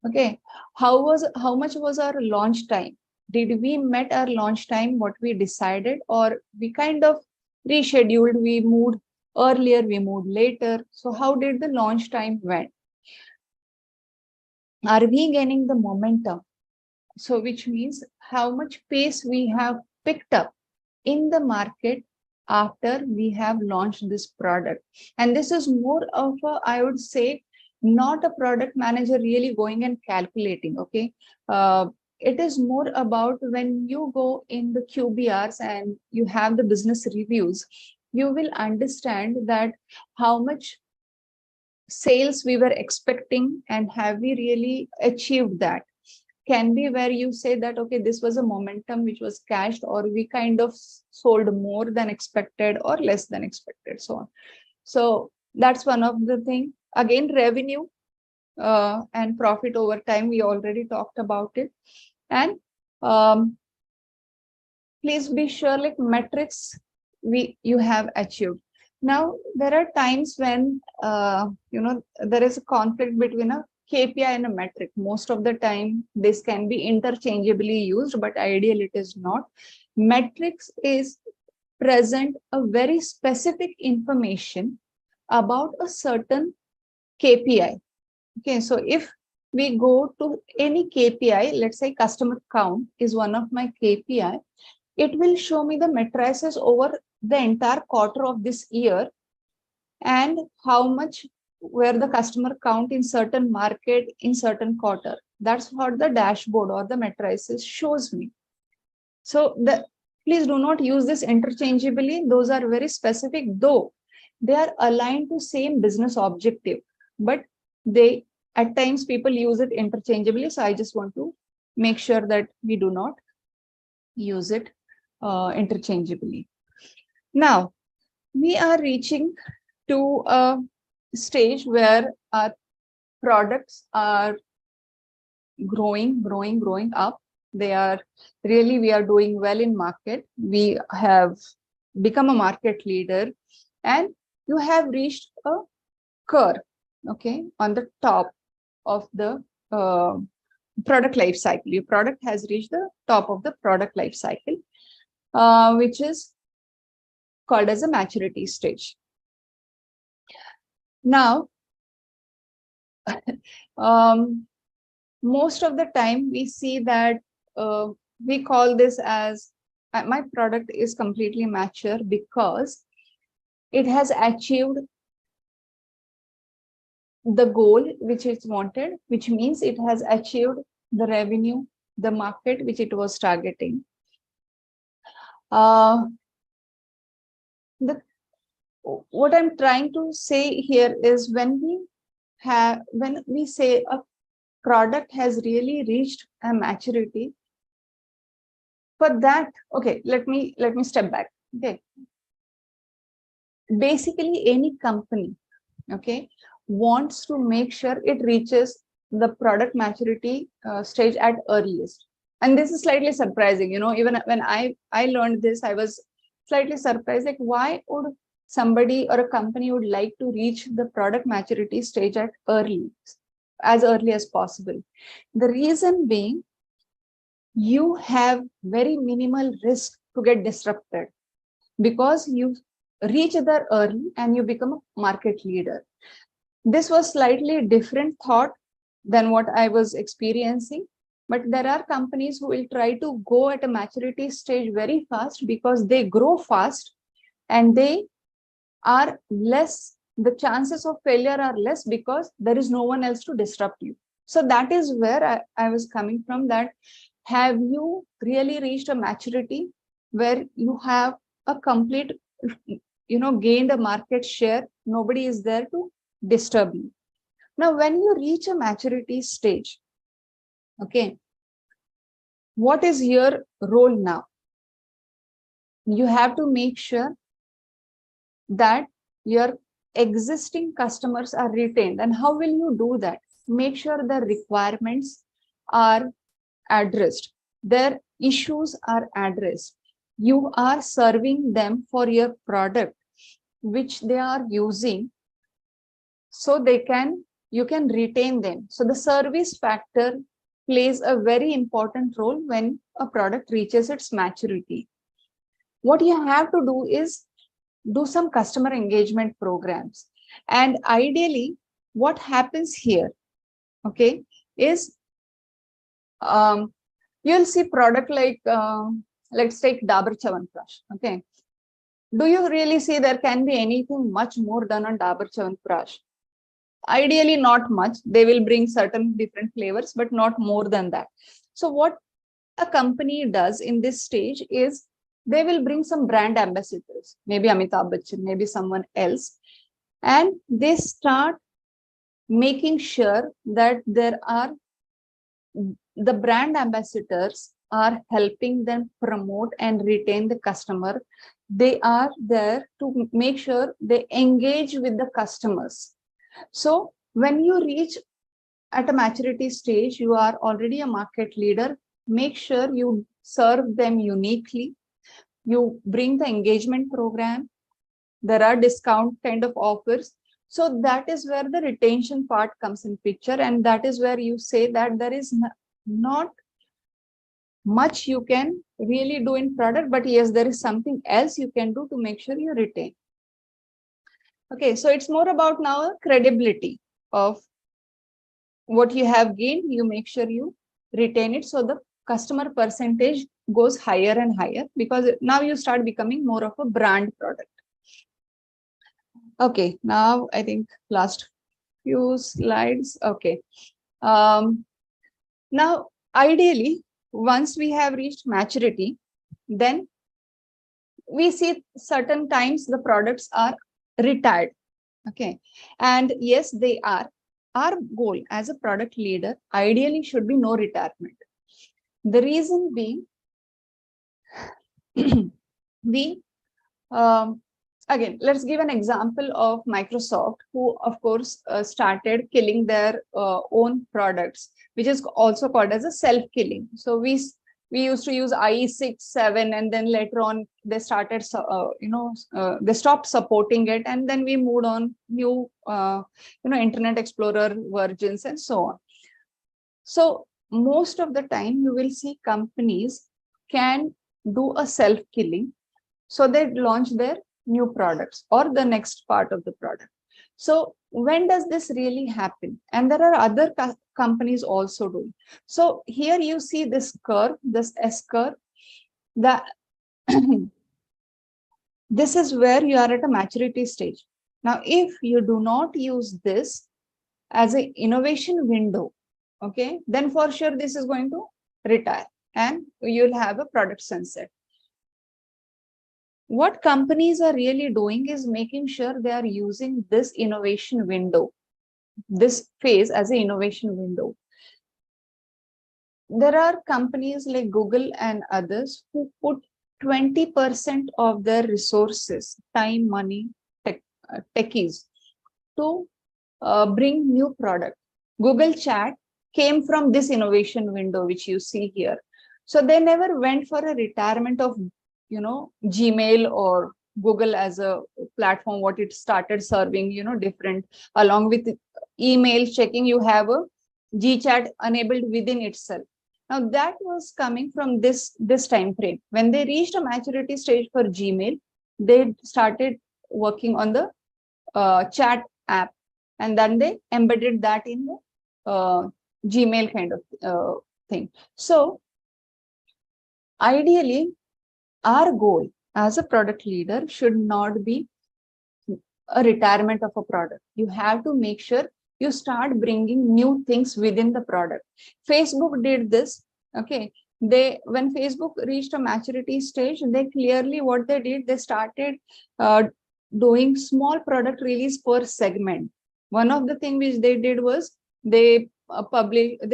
Okay, how much was our launch time? Did we met our launch time, what we decided, or we kind of rescheduled, we moved earlier, we moved later? So how did the launch time went? Are we gaining the momentum? So which means how much pace we have picked up in the market after we have launched this product. And this is more of a, I would say, not a product manager really going and calculating, okay? It is more about when you go in the QBRs and you have the business reviews, you will understand that how much sales we were expecting and have we really achieved that. Can be where you say that, okay, this was a momentum which was cashed, or we kind of sold more than expected or less than expected, so on. So that's one of the thing. Again, revenue and profit over time, we already talked about it. And please be sure, like metrics you have achieved. Now there are times when there is a conflict between a KPI and a metric. Most of the time this can be interchangeably used, but ideally it is not. Metrics is present a very specific information about a certain KPI. Okay, so if we go to any KPI, let's say customer count is one of my KPI, it will show me the matrices over the entire quarter of this year and how much where the customer count in certain market in certain quarter. That's what the dashboard or the matrices shows me. So please do not use this interchangeably. Those are very specific, though they are aligned to same business objective, but they at times people use it interchangeably. So I just want to make sure that we do not use it interchangeably. Now we are reaching to a stage where our products are growing up. They are really, we are doing well in market. We have become a market leader and you have reached a curve, okay, on the top of the product life cycle. Your product has reached the top of the product life cycle, which is called as a maturity stage. Now, most of the time we see that we call this as my product is completely mature because it has achieved the goal which it wanted, which means it has achieved the revenue, the market which it was targeting. What I'm trying to say here is when we say a product has really reached a maturity, for that, okay, let me step back. Okay, basically any company, okay, wants to make sure it reaches the product maturity stage at earliest. And this is slightly surprising, you know, even when I learned this, I was slightly surprised, like why would somebody or a company would like to reach the product maturity stage at as early as possible. The reason being, you have very minimal risk to get disrupted because you reach there early and you become a market leader. This was slightly different thought than what I was experiencing, but there are companies who will try to go at a maturity stage very fast because they grow fast and they are less, the chances of failure are less because there is no one else to disrupt you. So that is where I was coming from, that have you really reached a maturity where you have a complete, you know, gained a market share, nobody is there to disturb you. Now, when you reach a maturity stage, okay, what is your role now? You have to make sure that your existing customers are retained. And how will you do that? Make sure the requirements are addressed, their issues are addressed. You are serving them for your product, which they are using, so you can retain them. So the service factor plays a very important role when a product reaches its maturity. What you have to do is do some customer engagement programs. And ideally, what happens here, okay, is you'll see product like, let's take Dabur Chyawanprash, okay. Do you really see there can be anything much more done on Dabur Chyawanprash? Ideally, not much. They will bring certain different flavors, but not more than that. So what a company does in this stage is they will bring some brand ambassadors, maybe Amitabh Bachchan, maybe someone else, and they start making sure that the brand ambassadors are helping them promote and retain the customer. They are there to make sure they engage with the customers. So when you reach at a maturity stage, you are already a market leader. Make sure you serve them uniquely. You bring the engagement program. There are discount kind of offers. So that is where the retention part comes in picture. And that is where you say that there is not much you can really do in product, but yes, there is something else you can do to make sure you retain. Okay, so it's more about now credibility of what you have gained, you make sure you retain it. So the customer percentage goes higher and higher, because now you start becoming more of a brand product. Okay, now I think last few slides. Okay. Now, ideally, once we have reached maturity, then we see certain times the products are retired. Okay. And yes, they are. Our goal as a product leader ideally should be no retirement. The reason being, we again, let's give an example of Microsoft, who of course started killing their own products, which is also called as a self-killing. So we used to use IE6, 7, and then later on they started, they stopped supporting it, and then we moved on new, Internet Explorer versions and so on. So most of the time you will see companies can do a self-killing. So they launch their new products or the next part of the product. So when does this really happen? And there are other companies also doing. So here you see this curve, this S curve, that this is where you are at a maturity stage. Now, if you do not use this as an innovation window, okay, then for sure this is going to retire and you'll have a product sunset. What companies are really doing is making sure they are using this innovation window, this phase as an innovation window. There are companies like Google and others who put 20% of their resources, time, money, techies to bring new product. Google Chat came from this innovation window, which you see here. So they never went for a retirement of Gmail or Google as a platform, what it started serving, different, along with email checking, you have a GChat enabled within itself. Now that was coming from this time frame. When they reached a maturity stage for Gmail, they started working on the chat app, and then they embedded that in the Gmail kind of thing. So ideally, our goal as a product leader should not be a retirement of a product. You have to make sure you start bringing new things within the product. Facebook did this. Okay. When Facebook reached a maturity stage, they clearly what they did, they started doing small product release per segment. One of the things which they did was they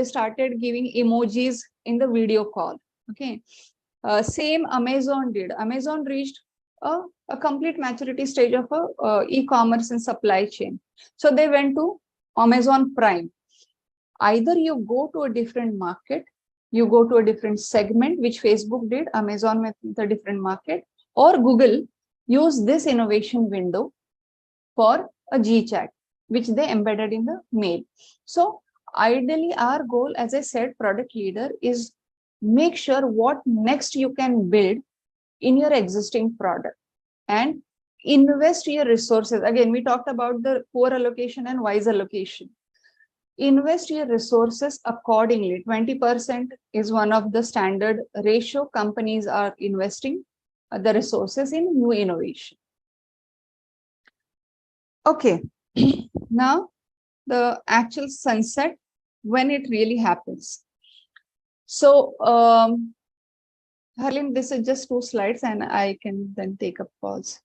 started giving emojis in the video call. Okay. Same Amazon did. Amazon reached a complete maturity stage of e-commerce and supply chain. So they went to Amazon Prime. Either you go to a different market, you go to a different segment, which Facebook did, Amazon with a different market, or Google use this innovation window for a GChat, which they embedded in the mail. So ideally, our goal, as I said, product leader, is make sure what next you can build in your existing product and invest your resources. Again, we talked about the poor allocation and wise allocation. Invest your resources accordingly. 20% is one of the standard ratio companies are investing the resources in new innovation. Okay, now the actual sunset, when it really happens. So, Harleen, this is just 2 slides and I can then take a pause.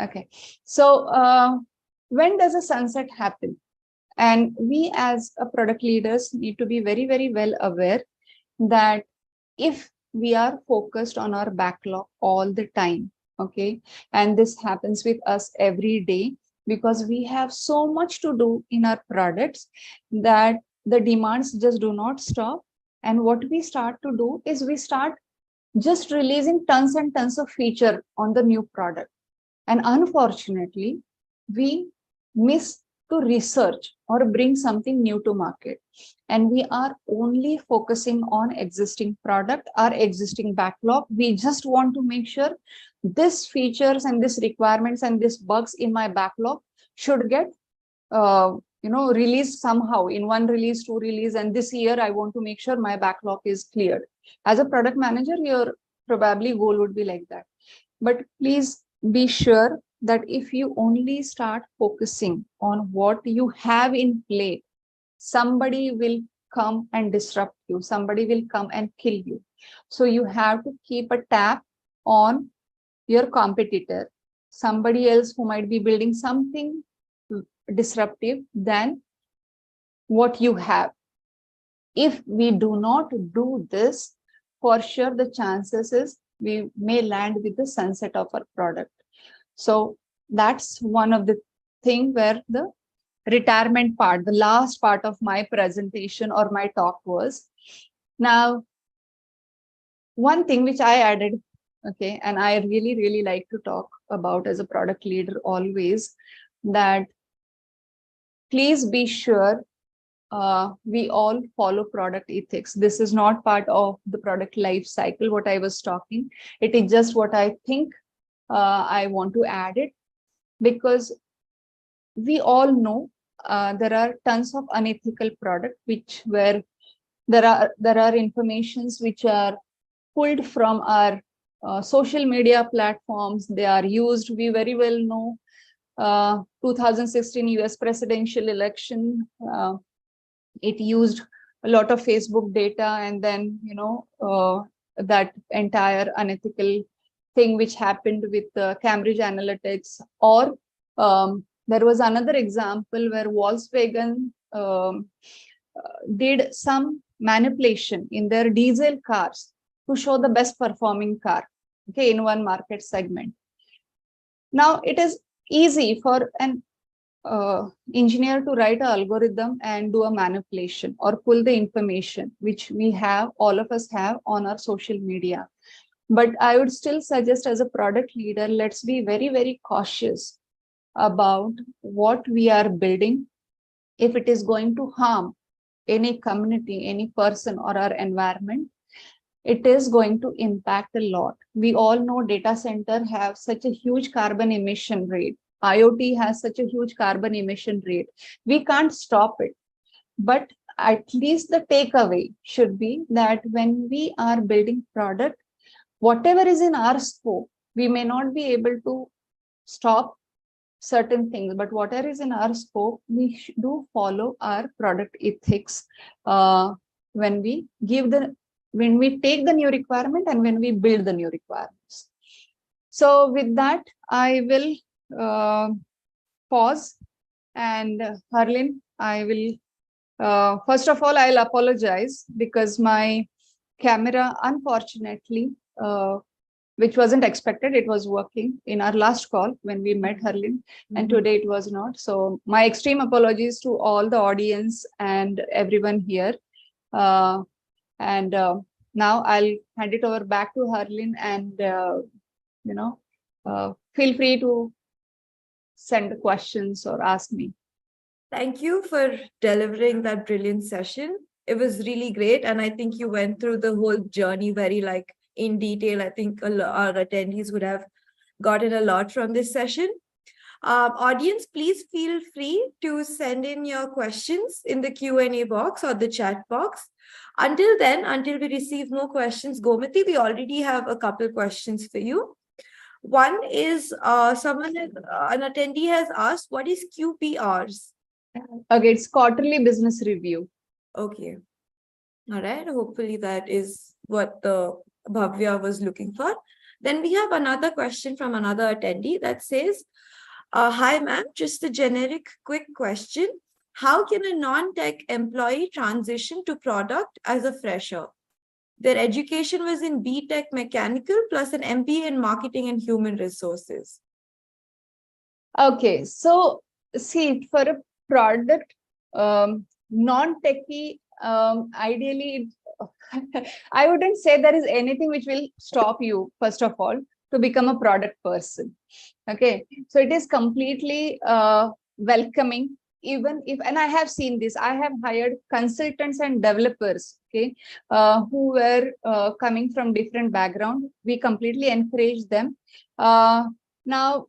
Okay, so when does a sunset happen? And we as a product leaders need to be very, very well aware that if we are focused on our backlog all the time, okay, and this happens with us every day because we have so much to do in our products that the demands just do not stop. And what we start to do is we start just releasing tons and tons of feature on the new product. And unfortunately, we miss to research or bring something new to market. And we are only focusing on existing product, our existing backlog. We just want to make sure this features and this requirements and this bugs in my backlog should get released somehow in one release, two release, and this year I want to make sure my backlog is cleared. As a product manager, your probably goal would be like that. But please be sure that if you only start focusing on what you have in play, somebody will come and disrupt you. Somebody will come and kill you. So you have to keep a tap on your competitor, somebody else who might be building something disruptive than what you have. If we do not do this, for sure the chances is we may land with the sunset of our product. So that's one of the thing where the retirement part, the last part of my presentation or my talk was. Now, one thing which I added, okay, and I really like to talk about as a product leader always, that please be sure we all follow product ethics. This is not part of the product life cycle, what I was talking. It is just what I think I want to add it, because we all know there are tons of unethical product where there are informations which are pulled from our social media platforms. They are used. We very well know 2016 US presidential election. It used a lot of Facebook data, and then that entire unethical thing which happened with Cambridge Analytics. Or there was another example where Volkswagen did some manipulation in their diesel cars to show the best performing car, okay, in one market segment. Now it is easy for an engineer to write an algorithm and do a manipulation or pull the information which we have, all of us have on our social media. But I would still suggest, as a product leader, let's be very cautious about what we are building. If it is going to harm any community, any person, or our environment, it is going to impact a lot. We all know data center have such a huge carbon emission rate. IoT has such a huge carbon emission rate. We can't stop it. But at least the takeaway should be that when we are building product, whatever is in our scope, we may not be able to stop certain things, but whatever is in our scope, we do follow our product ethics when we take the new requirement and when we build the new requirements. So with that, I will pause, and Harleen, I will first of all, I'll apologize because my camera, unfortunately, which wasn't expected, it was working in our last call when we met, Harleen, and today it was not. So my extreme apologies to all the audience and everyone here. Now I'll hand it over back to Harleen, and feel free to send questions or ask me. Thank you for delivering that brilliant session. It was really great. And I think you went through the whole journey very in detail. I think our attendees would have gotten a lot from this session. Audience, please feel free to send in your questions in the Q&A box or the chat box. Until then, until we receive more questions, Gomathi, we already have a couple questions for you. One is an attendee has asked, what is QBRs? Okay, it's quarterly business review. Okay. All right. Hopefully that is what the Bhavya was looking for. Then we have another question from another attendee that says, hi, ma'am, just a generic quick question. How can a non-tech employee transition to product as a fresher? Their education was in B.Tech Mechanical plus an MBA in Marketing and Human Resources. Okay, so see, for a product, non-techie, ideally, I wouldn't say there is anything which will stop you, first of all, to become a product person. Okay, so it is completely welcoming. Even if, and I have seen this, I have hired consultants and developers, okay, who were coming from different background. We completely encourage them. Now,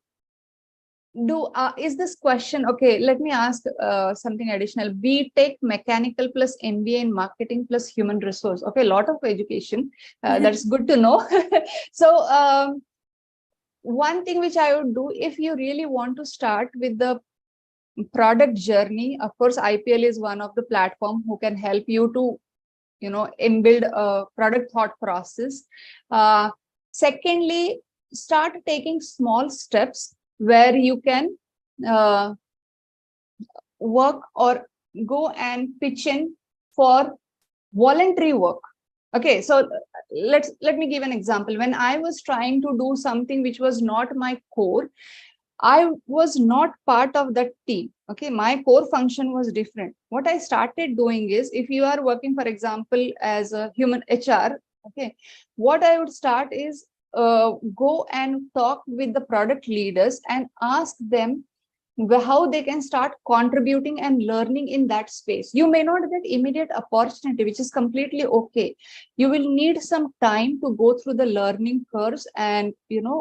is this question okay? Let me ask something additional. We take mechanical plus MBA in marketing plus human resource. Okay, a lot of education. That's good to know. So one thing which I would do, if you really want to start with the product journey, of course IPL is one of the platform who can help you to inbuild a product thought process. Secondly, start taking small steps where you can uh, work or go and pitch in for voluntary work. Okay, so let me give an example. When I was trying to do something which was not my core, I was not part of that team. Okay, my core function was different. What I started doing is, if you are working, for example, as a human HR, okay, what I would start is go and talk with the product leaders and ask them how they can start contributing and learning in that space. You may not get immediate opportunity, which is completely okay. You will need some time to go through the learning curves and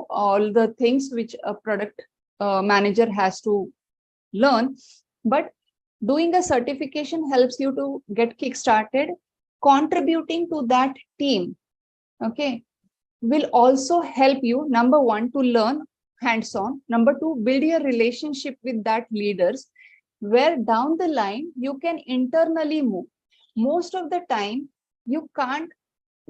all the things which a product manager has to learn. But doing a certification helps you to get kick started. Contributing to that team, okay, will also help you, number one, to learn hands-on, number two, build your relationship with that leaders, where down the line you can internally move. Most of the time you can't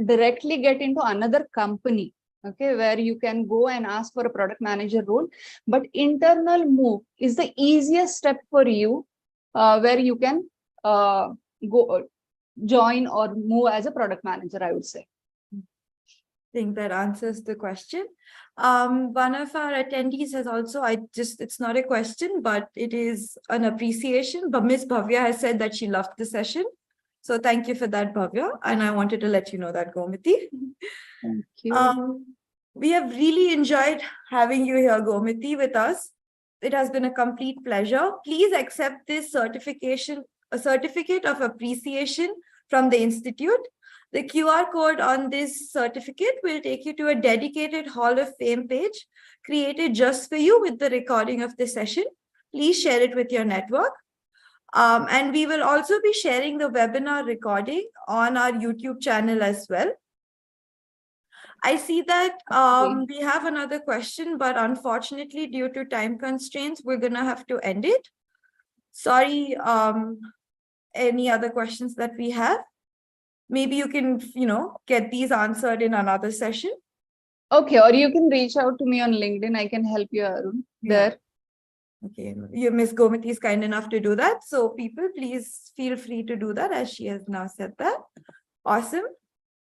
directly get into another company, okay, where you can go and ask for a product manager role, but internal move is the easiest step for you, where you can go join or move as a product manager, I would say. Think that answers the question. One of our attendees has also, it's not a question, but it is an appreciation. But Miss Bhavya has said that she loved the session. So thank you for that, Bhavya. And I wanted to let you know that, Gomati. Thank you. We have really enjoyed having you here, Gomati, with us. It has been a complete pleasure. Please accept this certification, a certificate of appreciation from the Institute. The QR code on this certificate will take you to a dedicated Hall of Fame page created just for you with the recording of this session. Please share it with your network. And we will also be sharing the webinar recording on our YouTube channel as well. I see that we have another question, but unfortunately, due to time constraints, we're going to have to end it. Sorry, any other questions that we have? Maybe you can, get these answered in another session. Okay, or you can reach out to me on LinkedIn. I can help you, Arun, there. Okay, Miss Gomati is kind enough to do that. So people, please feel free to do that, as she has now said that. Awesome.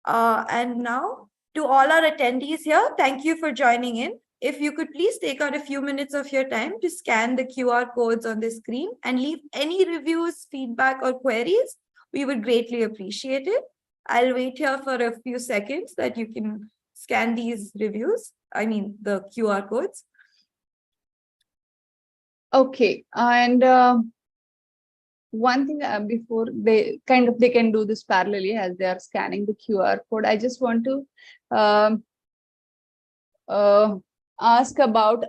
And now, to all our attendees here, thank you for joining in. If you could please take out a few minutes of your time to scan the QR codes on the screen and leave any reviews, feedback, or queries, we would greatly appreciate it. I'll wait here for a few seconds that you can scan these reviews, the QR codes. Okay, and one thing before they can do this parallelly as they are scanning the QR code, I just want to ask about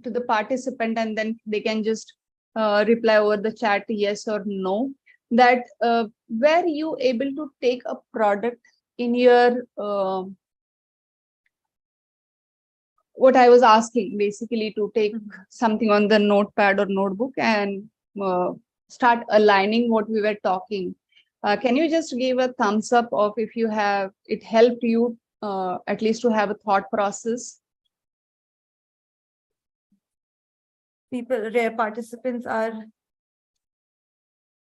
to the participant, and then they can just reply over the chat yes or no, that were you able to take a product in your what I was asking, basically to take something on the notepad or notebook and start aligning what we were talking. Can you just give a thumbs up of if you have, it helped you at least to have a thought process? Rare participants are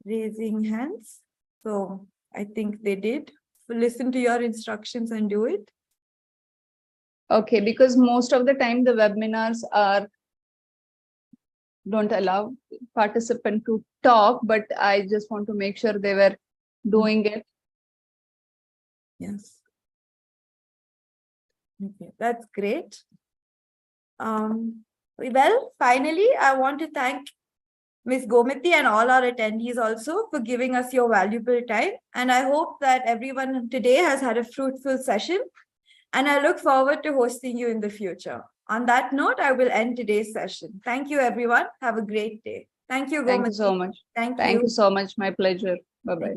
raising hands. So I think they did. Listen to your instructions and do it. Okay, because most of the time the webinars don't allow participant to talk, but I just want to make sure they were doing it. Yes. Okay, that's great. Well, finally, I want to thank Ms. Gomati and all our attendees also for giving us your valuable time. And I hope that everyone today has had a fruitful session. And I look forward to hosting you in the future. On that note, I will end today's session. Thank you, everyone. Have a great day. Thank you, Thank you so Gomati. much. Thank Thank you. you so much. My pleasure. Bye-bye.